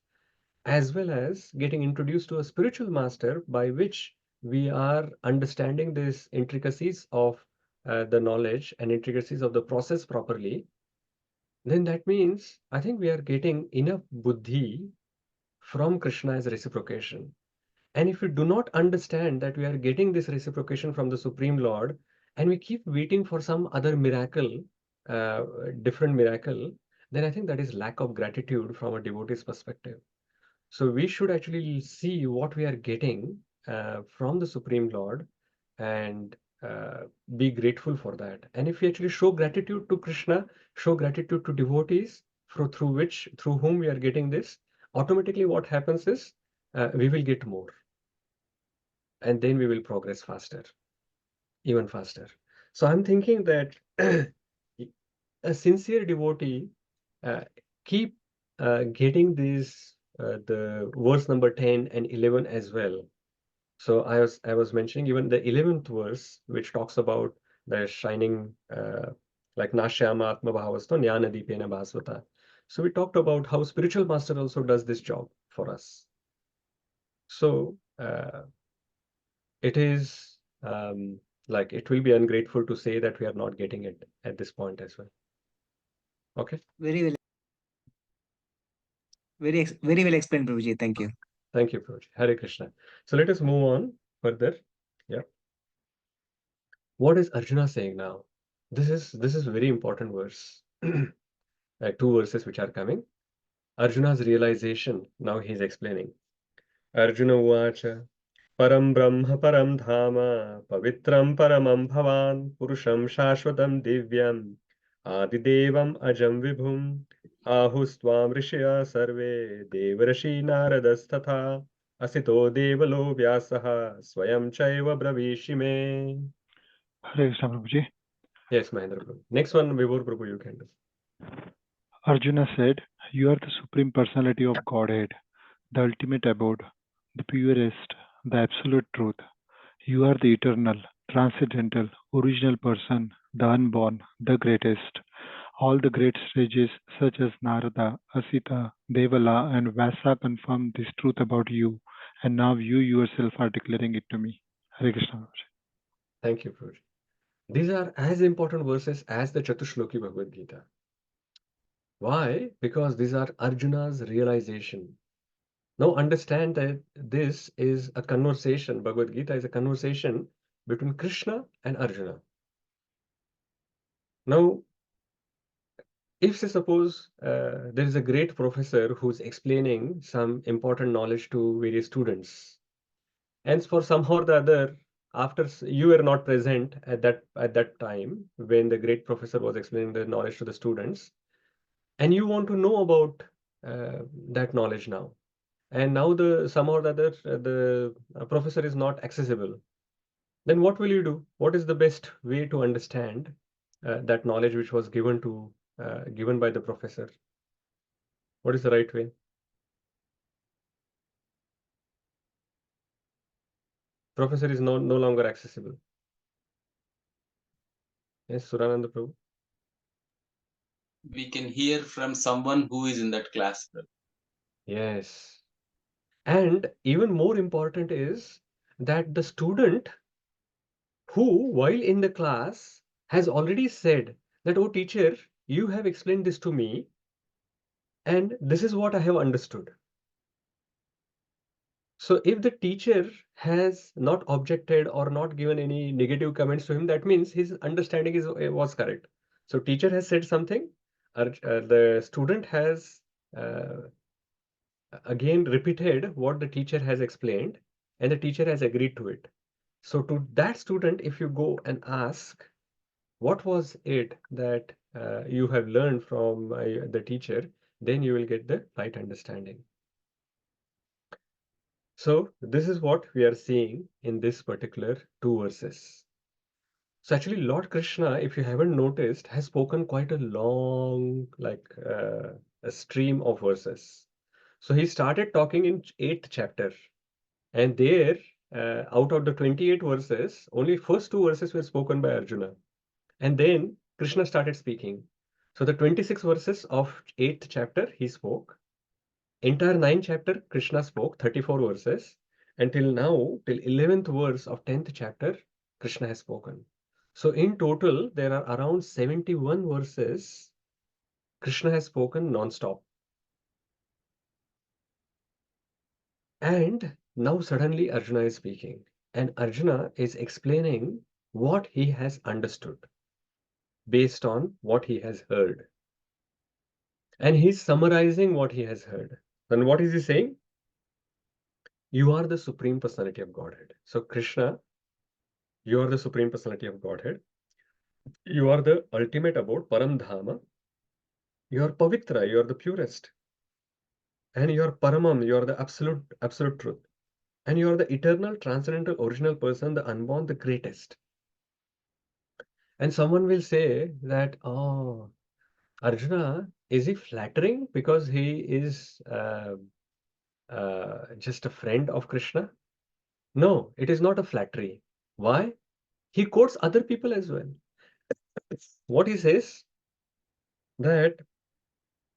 A: as well as getting introduced to a spiritual master by which we are understanding these intricacies of the knowledge and intricacies of the process properly, then that means I think we are getting enough buddhi from Krishna as reciprocation. And if we do not understand that we are getting this reciprocation from the Supreme Lord, and we keep waiting for some other miracle, different miracle, then I think that is lack of gratitude from a devotee's perspective. So we should actually see what we are getting from the Supreme Lord and be grateful for that. And if we actually show gratitude to Krishna, show gratitude to devotees through whom we are getting this, automatically what happens is we will get more, and then we will progress faster, even faster. So I'm thinking that a sincere devotee uh, keep getting these the verse number 10 and 11 as well. So I was mentioning even the 11th verse, which talks about the shining like Nashyama Atma Bhavasto Jnana Deepena Bhasvata. So we talked about how spiritual master also does this job for us. So it is like it will be ungrateful to say that we are not getting it at this point as well. Okay.
I: Very well. Very well explained, Prabhuji. Thank you.
A: Thank you, Prabhuji. Hare Krishna. So let us move on further. Yeah. What is Arjuna saying now? This is very important verse. Two verses which are coming. Arjuna's realization. Now he's explaining. Arjuna Uvacha. Param Brahma Param Dhama Pavitram Paramam Bhavan Purusham Shashvatam Divyam Adidevam Ajam Vibhum Ahustvam Rishya Sarve Devarashi Naradastatha Asito Devalo Vyasaha Swayam Chaiva Bravishime.
J: Hare Krishna Prabhuji.
A: Yes, Mahendra Prabhu. Next one, Vibhor Prabhu, you can do.
J: Arjuna said, "You are the Supreme Personality of Godhead, the ultimate abode, the purest, the absolute truth. You are the eternal, transcendental, original person, the unborn, the greatest. All the great sages such as Narada, Asita, Devala, and Vyasa confirmed this truth about you, and now you yourself are declaring it to me." Hare Krishna Prabhuji.
A: Thank you, Prabhu. These are as important verses as the Chatur-Shloki Bhagavad Gita. Why? Because these are Arjuna's realization. Now understand that this is a conversation. Bhagavad Gita is a conversation between Krishna and Arjuna. Now, if say suppose there is a great professor who's explaining some important knowledge to various students, and for somehow or the other, after you were not present at that time when the great professor was explaining the knowledge to the students, and you want to know about that knowledge now, and now the somehow or the other the professor is not accessible, then what will you do? What is the best way to understand that knowledge which was given by the professor? What is the right way? Professor is no longer accessible. Yes, Surananda Prabhu.
K: We can hear from someone who is in that class.
A: Yes. And even more important is that the student who, while in the class, has already said that, oh teacher, you have explained this to me, and this is what I have understood. So if the teacher has not objected or not given any negative comments to him, that means his understanding was correct. So teacher has said something, the student has again repeated what the teacher has explained, and the teacher has agreed to it. So to that student, if you go and ask, what was it that you have learned from the teacher, then you will get the right understanding. So this is what we are seeing in this particular two verses. So actually Lord Krishna, if you haven't noticed, has spoken quite a long, a stream of verses. So he started talking in 8th chapter, and there, out of the 28 verses, only first two verses were spoken by Arjuna. And then Krishna started speaking. So the 26 verses of 8th chapter he spoke. Entire 9th chapter Krishna spoke, 34 verses. Until now, till 11th verse of 10th chapter, Krishna has spoken. So in total, there are around 71 verses Krishna has spoken non-stop. And now suddenly Arjuna is speaking. And Arjuna is explaining what he has understood based on what he has heard. And he's summarizing what he has heard. And what is he saying? You are the Supreme Personality of Godhead. So Krishna, you are the Supreme Personality of Godhead. You are the ultimate abode, Param Dhama. You are Pavitra, you are the purest. And you are Paramam, you are the absolute truth. And you are the eternal, transcendental, original person, the unborn, the greatest. And someone will say that, oh, Arjuna, is he flattering because he is just a friend of Krishna? No, it is not a flattery. Why? He quotes other people as well. What he says, that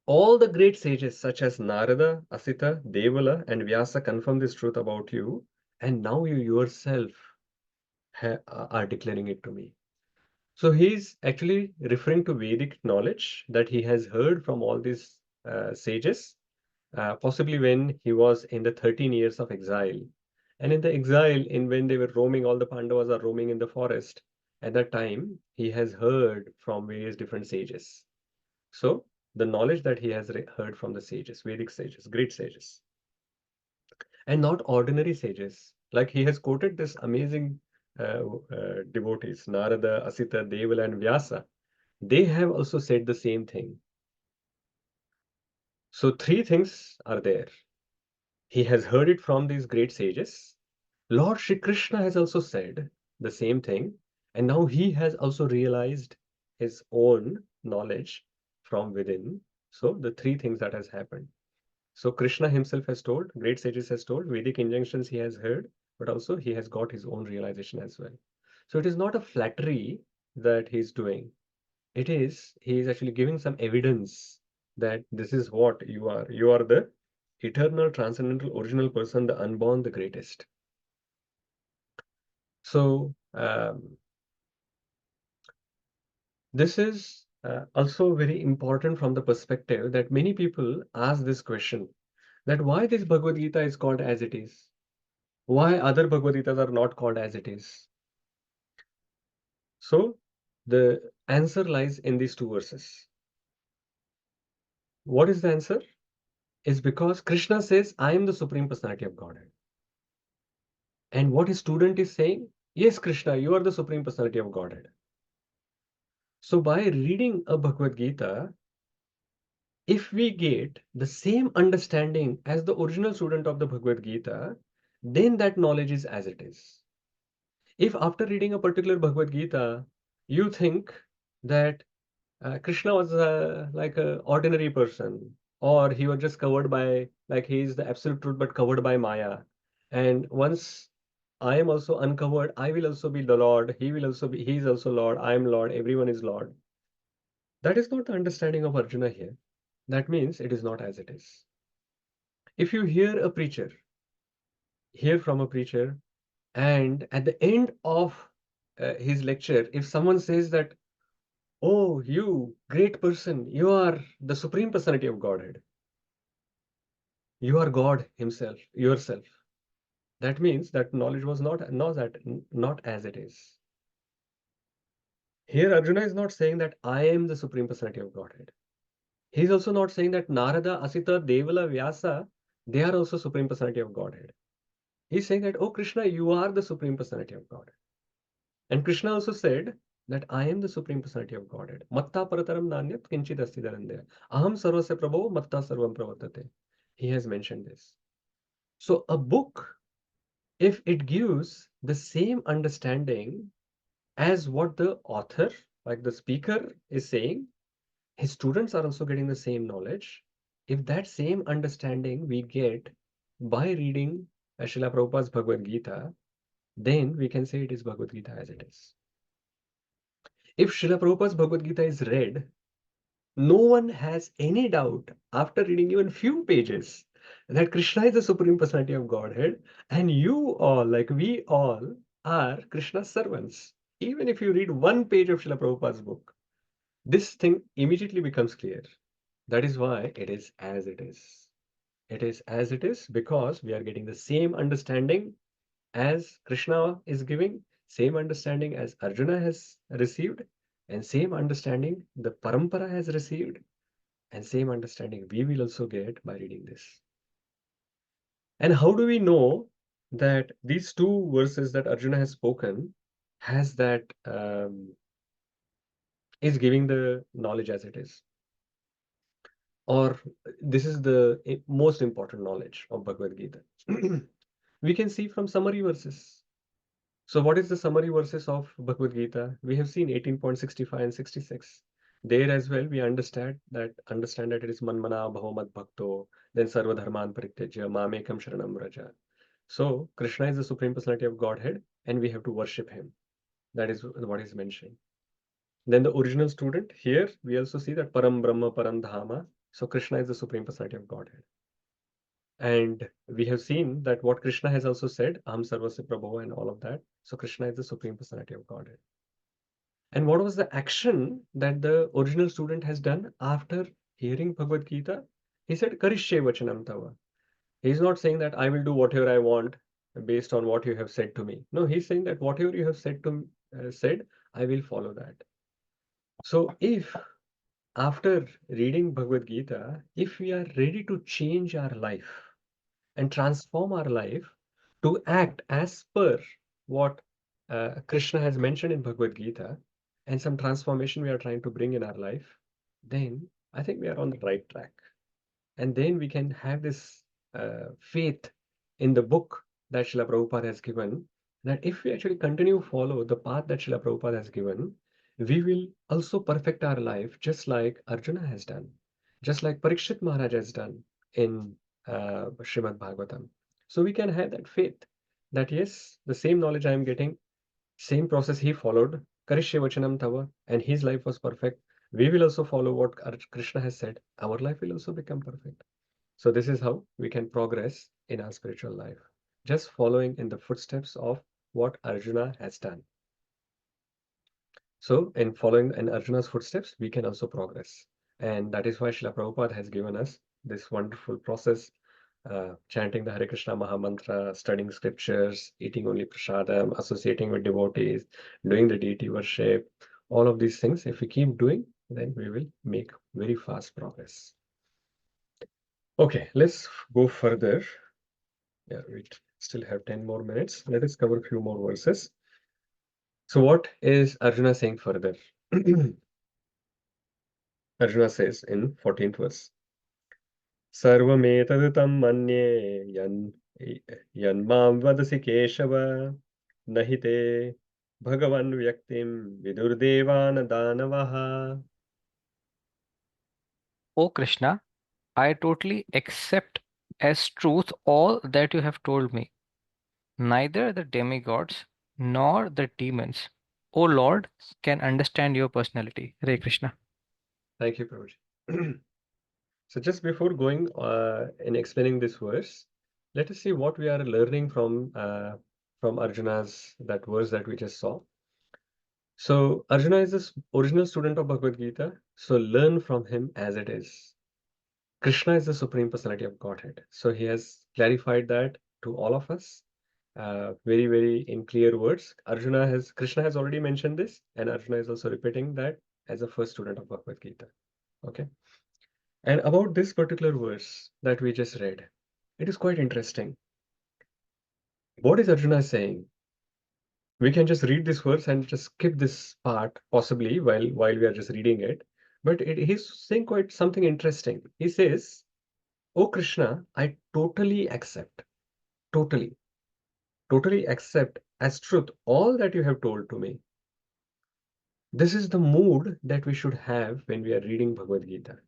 A: all the great sages such as Narada, Asita, Devala, and Vyasa confirm this truth about you, and now you yourself are declaring it to me. So he's actually referring to Vedic knowledge that he has heard from all these sages, possibly when he was in the 13 years of exile. And in the exile, when they were roaming, all the Pandavas are roaming in the forest. At that time, he has heard from various different sages. So the knowledge that he has heard from the sages, Vedic sages, great sages, and not ordinary sages. Like he has quoted this amazing devotees, Narada, Asita, Devala, and Vyasa. They have also said the same thing. So three things are there. He has heard it from these great sages. Lord Shri Krishna has also said the same thing, and now he has also realized his own knowledge from within. So the three things that has happened. So Krishna himself has told, great sages has told, Vedic injunctions he has heard, but also he has got his own realization as well. So it is not a flattery that he's doing. He is actually giving some evidence that this is what you are. You are the eternal, transcendental, original person, the unborn, the greatest. So this is also very important from the perspective that many people ask this question, that why this Bhagavad Gita is called as it is? Why other Bhagavad Gitas are not called as it is? So the answer lies in these two verses. What is the answer? Is because Krishna says, I am the Supreme Personality of Godhead. And what his student is saying, yes, Krishna, you are the Supreme Personality of Godhead. So by reading a Bhagavad Gita, if we get the same understanding as the original student of the Bhagavad Gita, then that knowledge is as it is. If after reading a particular Bhagavad Gita, you think that Krishna was like an ordinary person, or he was just covered by, like, he is the absolute truth but covered by Maya. And once I am also uncovered, I will also be the Lord. He will also be, he is also Lord. I am Lord. Everyone is Lord. That is not the understanding of Arjuna here. That means it is not as it is. If you hear from a preacher, and at the end of his lecture, if someone says that, oh, you great person, you are the supreme personality of Godhead, you are God himself, yourself, that means that knowledge was not as it is. Here Arjuna is not saying that I am the supreme personality of Godhead. He is also not saying that Narada, Asita, Devala, Vyasa, they are also supreme personality of Godhead. He's saying that, oh Krishna, you are the supreme personality of Godhead. And Krishna also said that I am the supreme personality of Godhead. Matta parataram nanyat kinchit asti dhanandeya. Aham sarvasya prabho matta sarvam pravartate. He has mentioned this. So a book, if it gives the same understanding as what the author, like the speaker, is saying, his students are also getting the same knowledge. If that same understanding we get by reading Srila Prabhupada's Bhagavad Gita, then we can say it is Bhagavad Gita as it is. If Srila Prabhupada's Bhagavad Gita is read, no one has any doubt after reading even few pages that Krishna is the Supreme Personality of Godhead, and you all, like we all, are Krishna's servants. Even if you read one page of Srila Prabhupada's book, this thing immediately becomes clear. That is why it is as it is. It is as it is because we are getting the same understanding as Krishna is giving, same understanding as Arjuna has received, and same understanding the parampara has received, and same understanding we will also get by reading this. And how do we know that these two verses that Arjuna has spoken has that is giving the knowledge as it is? Or this is the most important knowledge of Bhagavad Gita? We can see from summary verses. So what is the summary verses of Bhagavad Gita? We have seen 18.65 and 66. There as well, we understand that it is manmana bhavamad bhakto, then sarva dharman parityajya mamekam sharanam vraja. So Krishna is the supreme personality of Godhead, and we have to worship him. That is what is mentioned. Then the original student, here we also see that param brahma param dhama. So Krishna is the supreme personality of Godhead. And we have seen that what Krishna has also said, Aham Sarvasya Prabhu and all of that. So Krishna is the supreme personality of Godhead. And what was the action that the original student has done after hearing Bhagavad Gita? He said, Karishye Vachanam Tava. He's not saying that I will do whatever I want based on what you have said to me. No, he's saying that whatever you have said, I will follow that. So if after reading Bhagavad Gita, if we are ready to change our life and transform our life to act as per what Krishna has mentioned in Bhagavad Gita, and some transformation we are trying to bring in our life, then I think we are on the right track. And then we can have this faith in the book that Srila Prabhupada has given, that if we actually continue follow the path that Srila Prabhupada has given, we will also perfect our life just like Arjuna has done, just like Parikshit Maharaj has done in Srimad Bhagavatam. So we can have that faith that yes, the same knowledge I am getting, same process he followed, Karishya Vachanam Tava, and his life was perfect. We will also follow what Krishna has said. Our life will also become perfect. So this is how we can progress in our spiritual life, just following in the footsteps of what Arjuna has done. So in following in Arjuna's footsteps, we can also progress. And that is why Srila Prabhupada has given us this wonderful process, chanting the Hare Krishna Maha Mantra, studying scriptures, eating only prasadam, associating with devotees, doing the deity worship, all of these things. If we keep doing, then we will make very fast progress. Okay, let's go further. Yeah, we still have 10 more minutes. Let us cover a few more verses. So what is Arjuna saying further? Arjuna says in 14th verse, Sarvametadatam manye yan yanmam vadasi keshava nahite Bhagavan Vyaktim Vidurdevan Danavaha.
L: O Krishna, I totally accept as truth all that you have told me. Neither the demigods nor the demons, O Lord, can understand your personality. Hare Krishna.
A: Thank you, Prabhuji. So just before going in explaining this verse, let us see what we are learning from Arjuna's that verse that we just saw. So Arjuna is the original student of Bhagavad Gita, so learn from him as it is. Krishna is the Supreme Personality of Godhead. So he has clarified that to all of us, very, very in clear words. Krishna has already mentioned this, and Arjuna is also repeating that as a first student of Bhagavad Gita. Okay. And about this particular verse that we just read, it is quite interesting. What is Arjuna saying? We can just read this verse and just skip this part possibly while we are just reading it. But he's saying quite something interesting. He says, "Oh Krishna, I totally accept, totally, totally accept as truth all that you have told to me." This is the mood that we should have when we are reading Bhagavad Gita.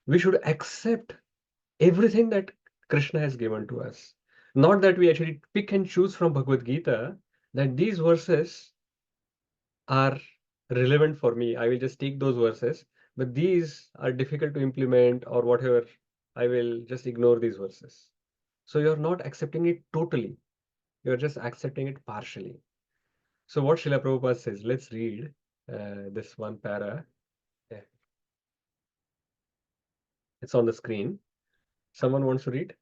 A: We should accept everything that Krishna has given to us. Not that we actually pick and choose from Bhagavad Gita that these verses are relevant for me. I will just take those verses, but these are difficult to implement or whatever. I will just ignore these verses. So you're not accepting it totally. You're just accepting it partially. So what Srila Prabhupada says, let's read this one para. Yeah. It's on the screen. Someone wants to read?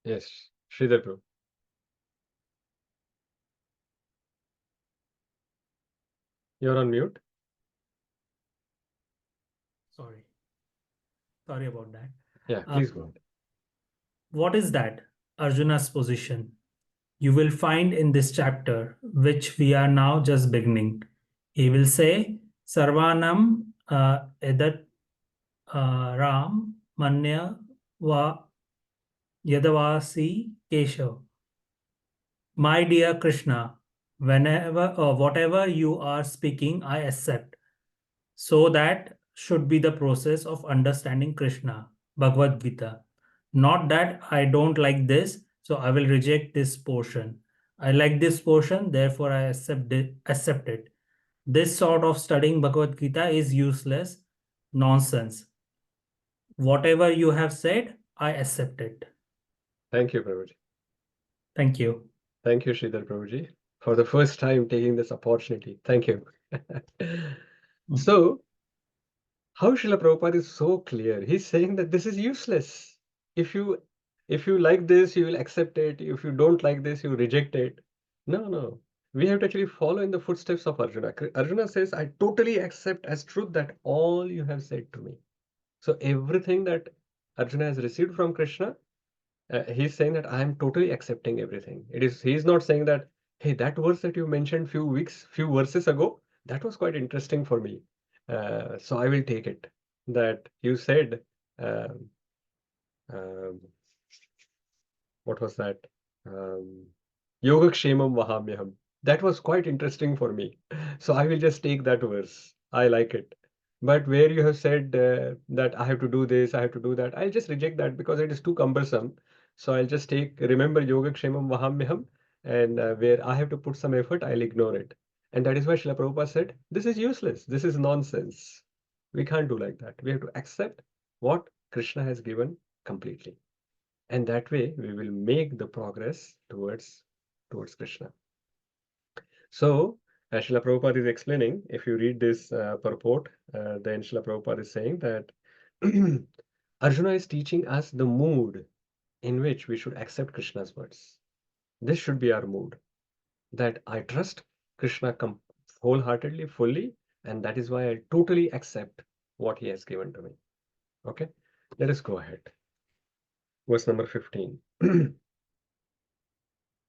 A: Yes, Sridhar Prabhu. You're on mute.
M: Sorry. Sorry about that.
A: Yeah, please go ahead.
M: What is that? Arjuna's position. You will find in this chapter, which we are now just beginning. He will say, Sarvanam edat ram manya va yadavasi keshav. My dear Krishna, whenever or whatever you are speaking, I accept. So that should be the process of understanding Krishna, Bhagavad Gita. Not that I don't like this, so I will reject this portion. I like this portion, therefore I accept it. This sort of studying Bhagavad Gita is useless, nonsense. Whatever you have said, I accept it.
A: Thank you, Prabhuji.
M: Thank you.
A: Thank you, Sridhar Prabhuji, for the first time taking this opportunity. Thank you. So, how Srila Prabhupada is so clear. He's saying that this is useless. If you like this, you will accept it. If you don't like this, you reject it. No. We have to actually follow in the footsteps of Arjuna. Arjuna says, I totally accept as truth that all you have said to me. So everything that Arjuna has received from Krishna, he's saying that I am totally accepting everything. He's not saying that, hey, that verse that you mentioned few verses ago, that was quite interesting for me. So I will take it. That you said, um, what was that? Yogakshemam Vahamyaham. That was quite interesting for me. So I will just take that verse. I like it. But where you have said that I have to do this, I have to do that, I'll just reject that because it is too cumbersome. So I'll just remember Yogakshemam Vahamyaham, and where I have to put some effort, I'll ignore it. And that is why Srila Prabhupada said, this is useless. This is nonsense. We can't do like that. We have to accept what Krishna has given completely. And that way we will make the progress towards Krishna. So as Srila Prabhupada is explaining, if you read this purport, then Srila Prabhupada is saying that Arjuna is teaching us the mood in which we should accept Krishna's words. This should be our mood, that I trust Krishna wholeheartedly, fully, and that is why I totally accept what he has given to me. Okay, let us go ahead. Verse number 15.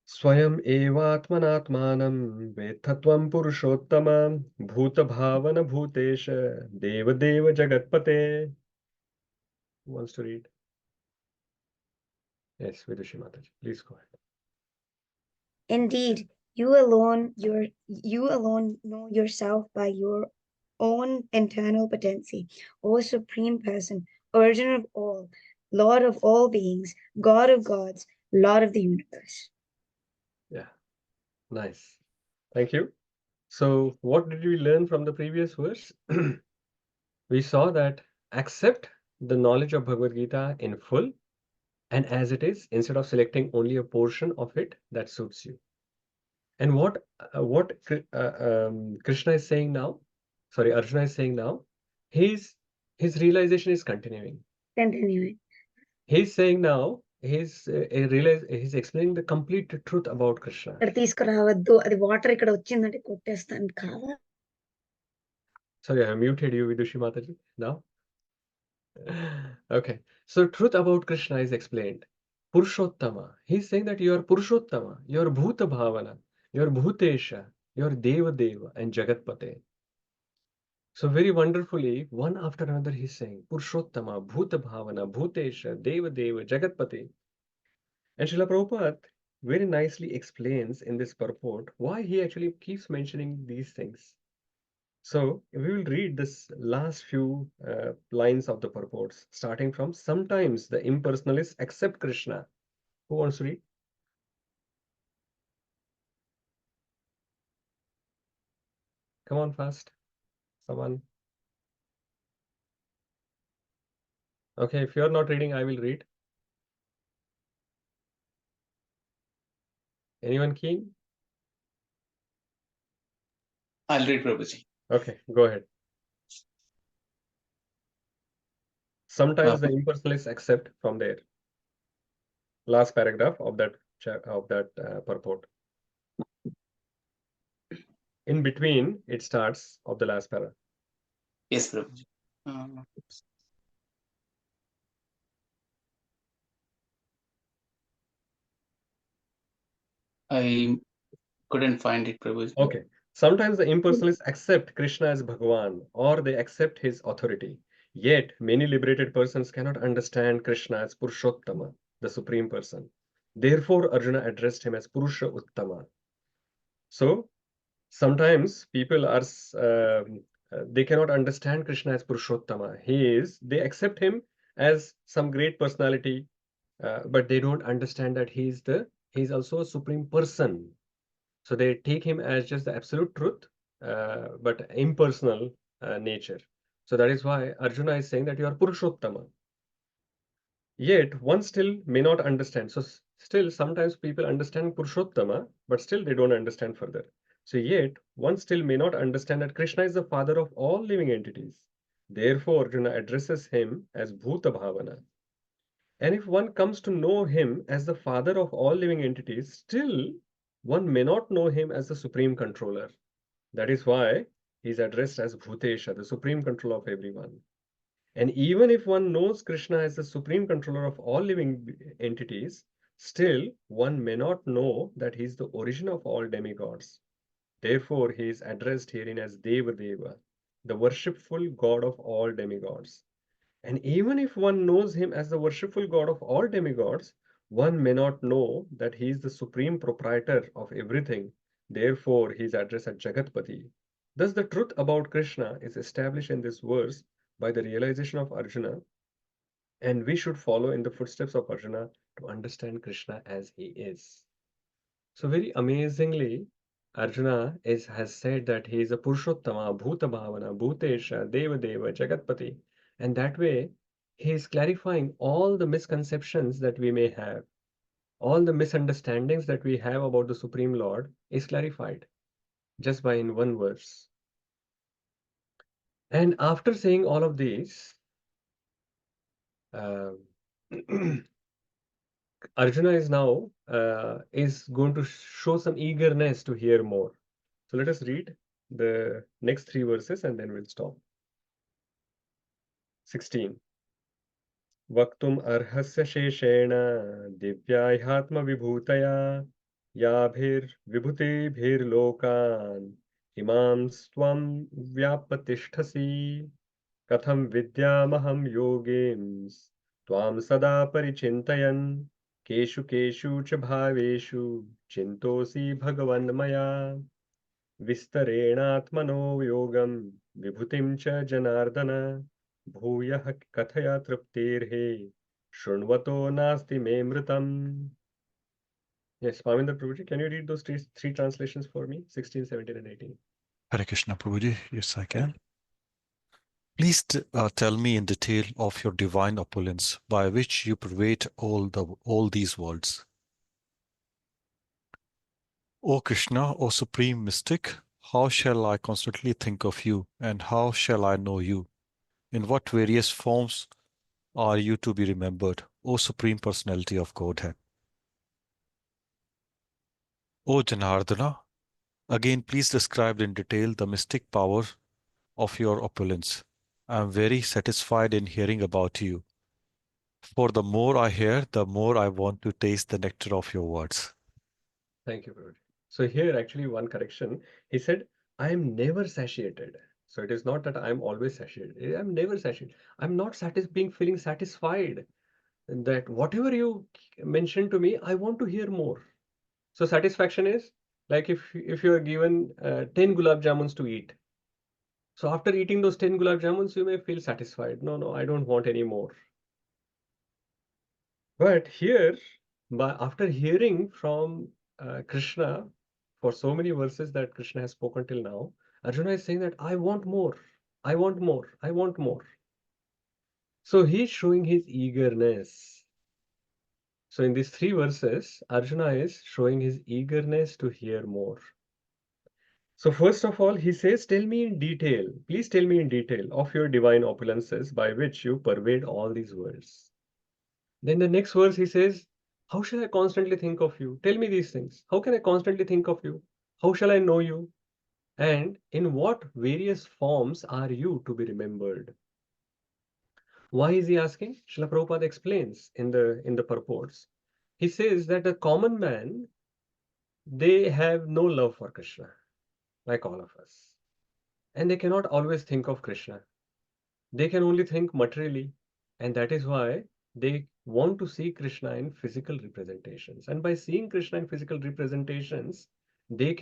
A: स्वयं एवात्मनात्मानं वेत्थत्वं पुरुषोत्तम भूतभावन भूतेश देवदेव जगत्पते. Who wants to read? Yes, Vidushi Mataji, please go ahead.
D: Indeed, you alone know yourself by your own internal potency, O Supreme Person, Origin of all, Lord of all beings, God of gods, Lord of the universe.
A: Yeah, nice. Thank you. So, what did we learn from the previous verse? We saw that accept the knowledge of Bhagavad Gita in full and as it is, instead of selecting only a portion of it that suits you. And what Krishna is saying now, sorry, Arjuna is saying now, his realization is continuing.
D: Continuing.
A: He's saying now, he's explaining the complete truth about Krishna.
D: ఇక్కడ తీసుకురావద్దు అది water ఇక్కడ వచ్చిందంటే కొట్టేస్తాను కావా.
A: Sorry, I muted you, Vidushi Mataji, now. Okay, so truth about Krishna is explained. Purushottama. He's saying that you are Purushottama, you are Bhuta Bhavana, you are Bhutesha, you are Deva Deva and Jagatpate. So very wonderfully, one after another, he's saying Purushottama, Bhuta Bhavana, Bhutesha, Deva Deva, Jagatpate. And Srila Prabhupada very nicely explains in this purport why he actually keeps mentioning these things. So we will read this last few lines of the purports, starting from sometimes the impersonalists accept Krishna. Who wants to read? Come on, fast. Someone. Okay, if you're not reading, I will read. Anyone keen?
K: I'll read, Prabhuji.
A: Okay, go ahead. Sometimes the impersonalists accept from there. Last paragraph of that purport. In between, it starts of the last para.
K: Yes, Prabhuji. I couldn't find it, Prabhuji.
A: Okay. Sometimes the impersonalists accept Krishna as Bhagavan or they accept his authority. Yet, many liberated persons cannot understand Krishna as Purushottama, the Supreme Person. Therefore, Arjuna addressed him as Purusha Uttama. So, sometimes people are they cannot understand Krishna as Purushottama. They accept him as some great personality, but they don't understand that he's also a Supreme Person. So they take him as just the absolute truth, but impersonal nature. So that is why Arjuna is saying that you are Purushottama. Yet one still may not understand. So still sometimes people understand Purushottama, but still they don't understand further. So yet one still may not understand that Krishna is the father of all living entities. Therefore Arjuna addresses him as Bhuta Bhavana. And if one comes to know him as the father of all living entities, still one may not know him as the supreme controller. That is why he is addressed as Bhutesha, the supreme controller of everyone. And even if one knows Krishna as the supreme controller of all living entities, still one may not know that he is the origin of all demigods. Therefore, he is addressed herein as Deva Deva, the worshipful god of all demigods. And even if one knows him as the worshipful god of all demigods, one may not know that he is the supreme proprietor of everything. Therefore, he is addressed as Jagatpati. Thus, the truth about Krishna is established in this verse by the realization of Arjuna, and we should follow in the footsteps of Arjuna to understand Krishna as he is. So, very amazingly, Arjuna has said that he is a Purushottama, Bhuta Bhavana, Bhutesha, Deva Deva, Jagatpati. And that way, he is clarifying all the misconceptions that we may have, all the misunderstandings that we have about the Supreme Lord is clarified just by in one verse. And after saying all of these, Arjuna is now is going to show some eagerness to hear more. So let us read the next 3 verses and then we'll stop. 16. Vaktum arhasya sheshena divyayhatma vibhutaya yabhir vibhutibhir lokan imam stvam vyapatishthasi katham vidyamaham yogims tvam sada parichintayan keshu keshu cha bhaveshu chintosi bhagavan maya vistarenatmano yogam vibhutim cha janardana bhuyah kathaya triptirhe shrunvato nasti me mritam. Yes, Pavinder Prabhuji, can you read those three translations for me? 16, 17, and 18.
C: Hare Krishna, Prabhuji. Yes, I
A: Thank
C: can. Please tell me in detail of your divine opulence by which you pervade all these worlds. O Krishna, O Supreme Mystic, how shall I constantly think of you, and how shall I know you? In what various forms are you to be remembered, O Supreme Personality of Godhead? O Janardana, again please describe in detail the mystic power of your opulence. I am very satisfied in hearing about you. For the more I hear, the more I want to taste the nectar of your words.
A: Thank you, Prabhuji. So here actually one correction. He said, I am never satiated. So it is not that I am always satiated. I am never satiated. I'm not feeling satisfied that whatever you mention to me, I want to hear more. So satisfaction is like if you are given 10 gulab jamuns to eat. So after eating those 10 gulab jamuns, you may feel satisfied. No, I don't want any more. But here, after hearing from Krishna for so many verses that Krishna has spoken till now, Arjuna is saying that I want more, I want more, I want more. So he's showing his eagerness. So in these three verses, Arjuna is showing his eagerness to hear more. So first of all, he says, tell me in detail, please tell me in detail of your divine opulences by which you pervade all these worlds. Then the next verse he says, how shall I constantly think of you? Tell me these things. How can I constantly think of you? How shall I know you? And in what various forms are you to be remembered? Why is he asking? Srila Prabhupada explains in the purports. He says that a common man, they have no love for Krishna, like all of us. And they cannot always think of Krishna. They can only think materially, and that is why they want to see Krishna in physical representations. And by seeing Krishna in physical representations, they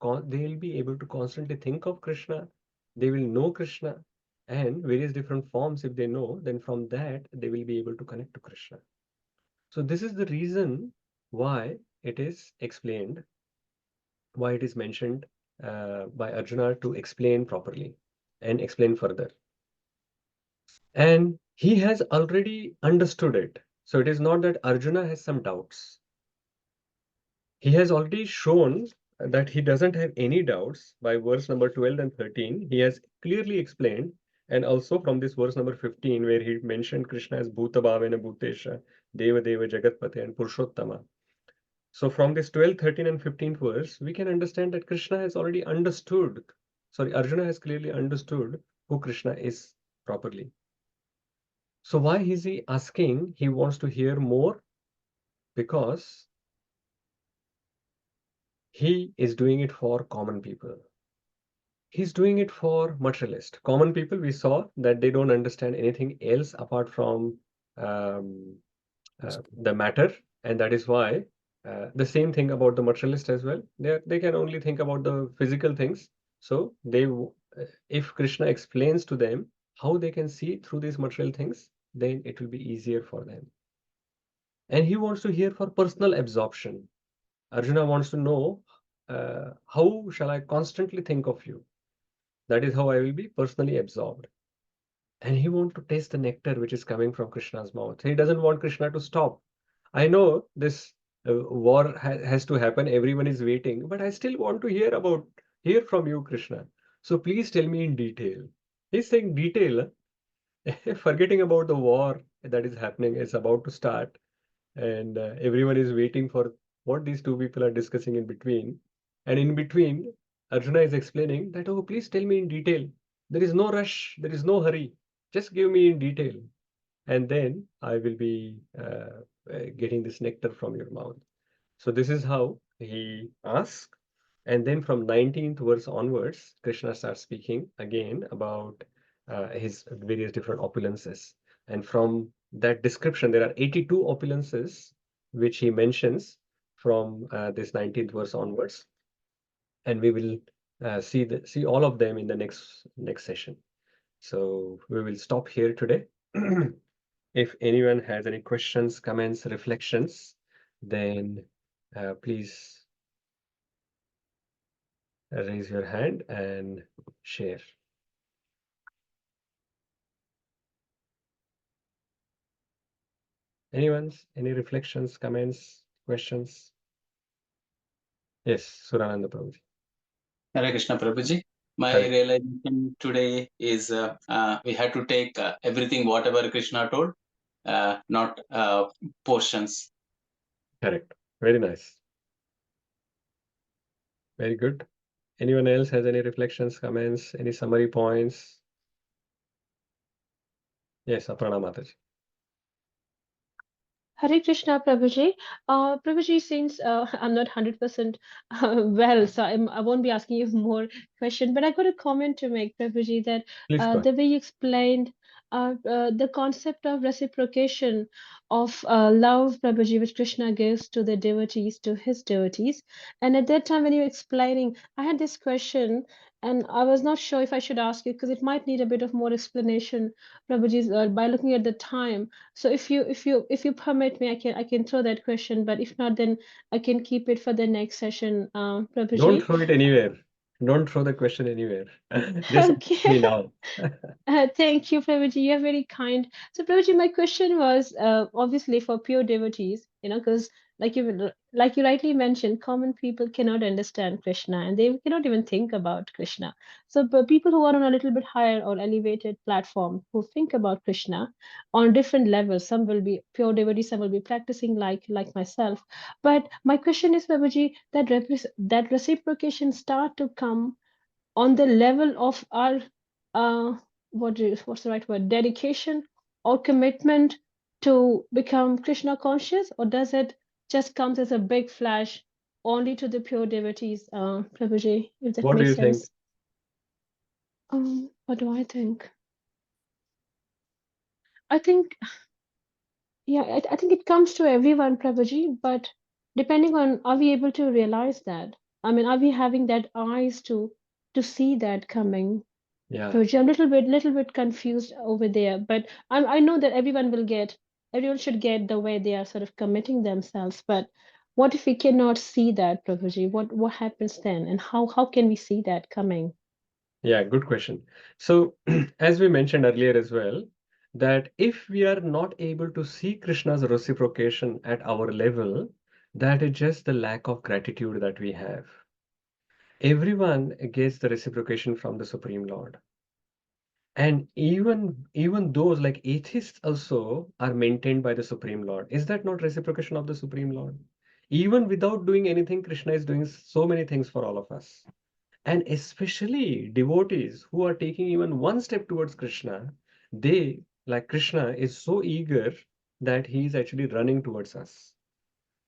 A: will be able to constantly think of Krishna. They will know Krishna and various different forms. If they know, then from that they will be able to connect to Krishna. So this is the reason why it is explained, why it is mentioned by Arjuna to explain properly and explain further. And he has already understood it. So it is not that Arjuna has some doubts. He has already shown that he doesn't have any doubts by verse number 12 and 13. He has clearly explained, and also from this verse number 15, where he mentioned Krishna as Bhuta Bhavena Bhutesha, Deva Deva Jagatpate, and Purushottama. So from this 12, 13, and 15th verse, we can understand that Krishna has already understood. Sorry, Arjuna has clearly understood who Krishna is properly. So why is he asking? He wants to hear more because he is doing it for common people. He's doing it for materialist. Common people, we saw that they don't understand anything else apart from um, the matter, and that is why the same thing about the materialist as well. They can only think about the physical things. So if Krishna explains to them how they can see through these material things, then it will be easier for them. And he wants to hear for personal absorption. Arjuna wants to know, how shall I constantly think of you? That is how I will be personally absorbed. And he wants to taste the nectar which is coming from Krishna's mouth. He doesn't want Krishna to stop. I know this war has to happen. Everyone is waiting, but I still want to hear from you, Krishna. So please tell me in detail. He's saying detail, forgetting about the war that is happening. It's about to start, and everyone is waiting for what these two people are discussing in between. And in between, Arjuna is explaining that, oh, please tell me in detail. There is no rush, there is no hurry. Just give me in detail, and then I will be getting this nectar from your mouth. So this is how he asks. And then from 19th verse onwards, Krishna starts speaking again about his various different opulences. And from that description, there are 82 opulences which he mentions from this 19th verse onwards, and we will see all of them in the next session. So we will stop here today. If anyone has any questions, comments, reflections, then please raise your hand and share. Anyone's any reflections, comments, questions? Yes, Surananda Prabhuji.
K: Hare Krishna Prabhuji. My
A: Correct.
K: realization today is we had to take everything whatever Krishna told, not portions.
A: Correct. Very nice. Very good. Anyone else has any reflections, comments, any summary points? Yes, Aparna Mataji.
G: Hare Krishna, Prabhuji. Prabhuji, since I'm not 100% well, so I won't be asking you more question, but I got a comment to make, Prabhuji, that
A: Please go ahead.
G: the way you explained the concept of reciprocation of love, Prabhuji, which Krishna gives to the devotees, to his devotees. And at that time, when you were explaining, I had this question, and I was not sure if I should ask you because it might need a bit of more explanation, Prabhuji, by looking at the time. So if you permit me, I can throw that question, but if not, then I can keep it for the next session,
A: Don't
G: Prabhuji.
A: throw it anywhere. Don't throw the question anywhere. Just ask me
G: Okay.
A: now.
G: Thank you, Prabhuji. You're very kind. So, Prabhuji, my question was obviously for pure devotees, because like you rightly mentioned, common people cannot understand Krishna and they cannot even think about Krishna. So, but people who are on a little bit higher or elevated platform who think about Krishna on different levels, some will be pure devotees, some will be practicing like myself. But my question is, Prabhuji, that reciprocation start to come on the level of our what's the right word, dedication or commitment to become Krishna conscious, or does it just comes as a big flash only to the pure devotees, Prabhuji, if that
A: What do
G: makes
A: you think?
G: sense? What do I think? I think, yeah, I think it comes to everyone, Prabhuji, but depending on, are we able to realize that? I mean, are we having that eyes to see that coming?
A: Yeah.
G: Prabhuji, I'm little bit confused over there, but I know that everyone should get the way they are sort of committing themselves. But what if we cannot see that, Prabhuji? What happens then, and how can we see that coming?
A: Yeah, good question. So, as we mentioned earlier as well, that if we are not able to see Krishna's reciprocation at our level, that is just the lack of gratitude that we have. Everyone gets the reciprocation from the Supreme Lord. And even those like atheists also are maintained by the Supreme Lord. Is that not reciprocation of the Supreme Lord? Even without doing anything, Krishna is doing so many things for all of us. And especially devotees who are taking even one step towards Krishna, they, like Krishna, is so eager that he is actually running towards us.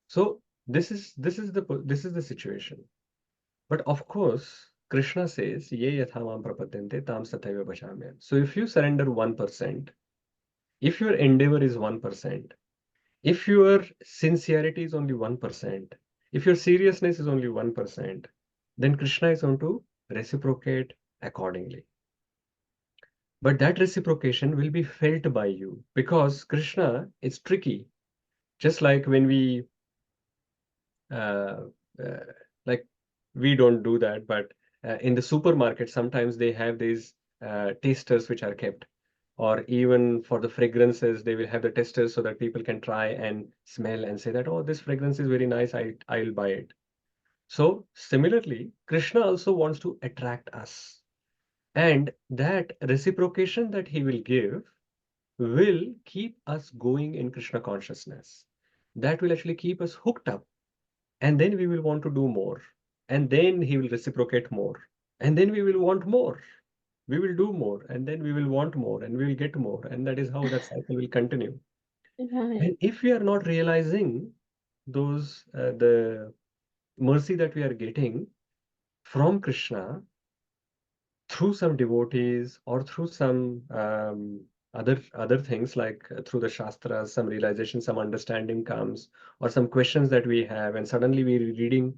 A: So this is the situation. But of course, Krishna says, Ye yatha mam prapadyante tam sathaiva bhajamyam. So if you surrender 1%, if your endeavor is 1%, if your sincerity is only 1%, if your seriousness is only 1%, then Krishna is going to reciprocate accordingly. But that reciprocation will be felt by you because Krishna is tricky. Just like when we uh, uh, like we don't do that, but in the supermarket sometimes they have these tasters which are kept, or even for the fragrances they will have the testers so that people can try and smell and say that, oh, this fragrance is very nice, I'll buy it. So similarly, Krishna also wants to attract us, and that reciprocation that he will give will keep us going in Krishna consciousness. That will actually keep us hooked up, and then we will want to do more, and then he will reciprocate more, and then we will want more, we will do more, and then we will want more, and we will get more, and that is how that cycle will continue.
G: Right.
A: And if we are not realizing those the mercy that we are getting from Krishna through some devotees or through some other things like through the Shastras, some realization, some understanding comes, or some questions that we have, and suddenly we're reading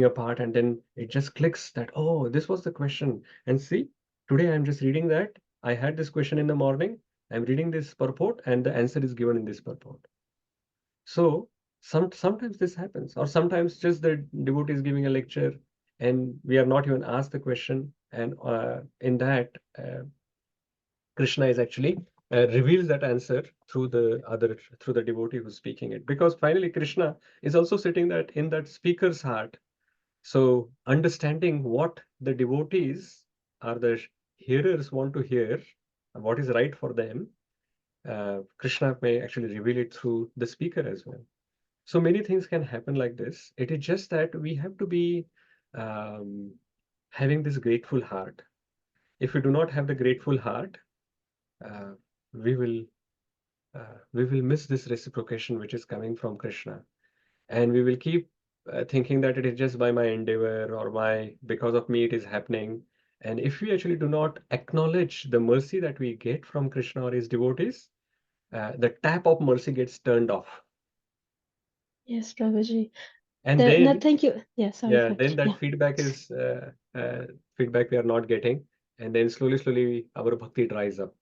A: a part, and then it just clicks that, oh, this was the question. And see, today I'm just reading that. I had this question in the morning. I'm reading this purport, and the answer is given in this purport. So sometimes this happens, or sometimes just the devotee is giving a lecture, and we are not even asked the question, and in that. Krishna is actually reveals that answer through the devotee who's speaking it, because finally Krishna is also sitting that in that speaker's heart. So understanding what the devotees or the hearers want to hear, what is right for them, Krishna may actually reveal it through the speaker as well. So many things can happen like this. It is just that we have to be um, having this grateful heart. If we do not have the grateful heart, uh, we will we will miss this reciprocation which is coming from Krishna, and we will keep thinking that it is just by my endeavor or my because of me it is happening. And if we actually do not acknowledge the mercy that we get from Krishna or his devotees, the tap of mercy gets turned off,
G: Yes, Prabhuji.
A: and
G: No,
A: then
G: thank you. Yeah, sorry,
A: yeah, then
G: Prabhuji.
A: that
G: Yeah.
A: feedback is feedback we are not getting, and then slowly our bhakti dries up.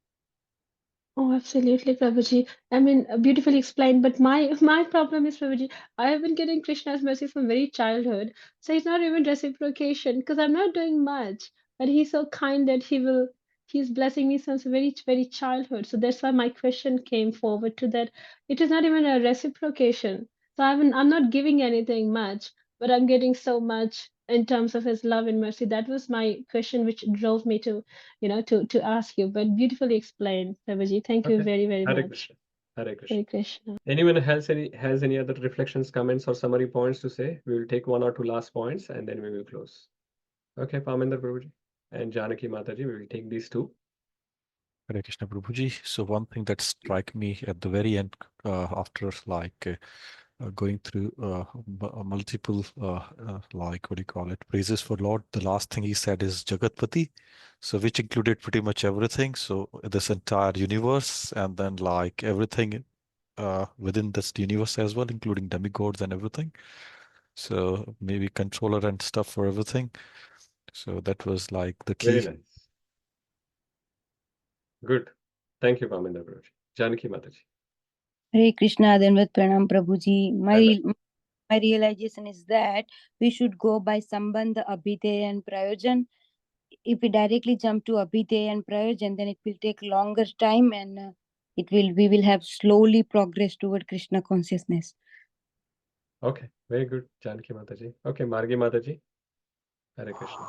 G: Oh, absolutely, Prabhuji. I mean, beautifully explained. But my problem is, Prabhuji, I have been getting Krishna's mercy from very childhood. So it's not even reciprocation because I'm not doing much. But he's so kind that he's blessing me since very childhood. So that's why my question came forward to that. It is not even a reciprocation. So I'm not giving anything much, but I'm getting so much in terms of his love and mercy. That was my question, which drove me to to ask you, but beautifully explained, Prabhuji. Thank you
A: Okay.
G: very
A: Hare
G: much.
A: Krishna. Hare Krishna.
G: Hare Krishna.
A: Anyone has any other reflections, comments, or summary points to say? We will take one or two last points and then we will close. Okay, Pamendra Prabhuji and Janaki Mataji, we will take these two.
C: Hare Krishna Prabhuji. So one thing that struck me at the very end, after going through multiple like what do you call it, praises for Lord, the last thing he said is Jagatpati, so which included pretty much everything. So this entire universe, and then like everything within this universe as well, including demigods and everything. So maybe controller and stuff for everything. So that was like the
A: Very
C: key.
A: nice. Good. Thank you, Pamendra Prabhuji. Janaki Mataji.
N: Hare Krishna, Danvat Pranam Prabhuji.
A: Hello.
N: My realization is that we should go by Sambandha, Abhideya and Prayojan. If we directly jump to Abhideya and Prayojan, then it will take longer time, and we will have slowly progress toward Krishna consciousness.
A: Okay, very good, Janaki Mataji. Okay, Margi Mataji. Hare Krishna.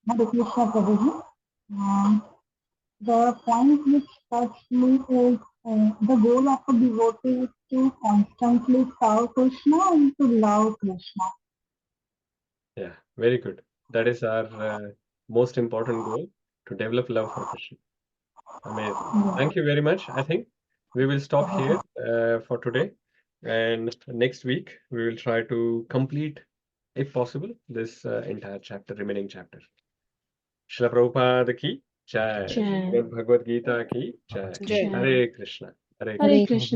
O: Hare Krishna Prabhuji. The point which touched me is the goal of a devotee is to constantly serve Krishna and to love Krishna.
A: Yeah, very good. That is our most important goal, to develop love for Krishna. Amazing. Thank you very much. I think we will stop here for today. And next week, we will try to complete, if possible, this entire chapter, remaining chapter. Srila Prabhupada ki jai.
G: Jai.
A: Srimad Bhagavad Gita ki jai.
G: Jai.
A: Hare Krishna. Hare
G: Hare
A: Krishna.
G: Krishna.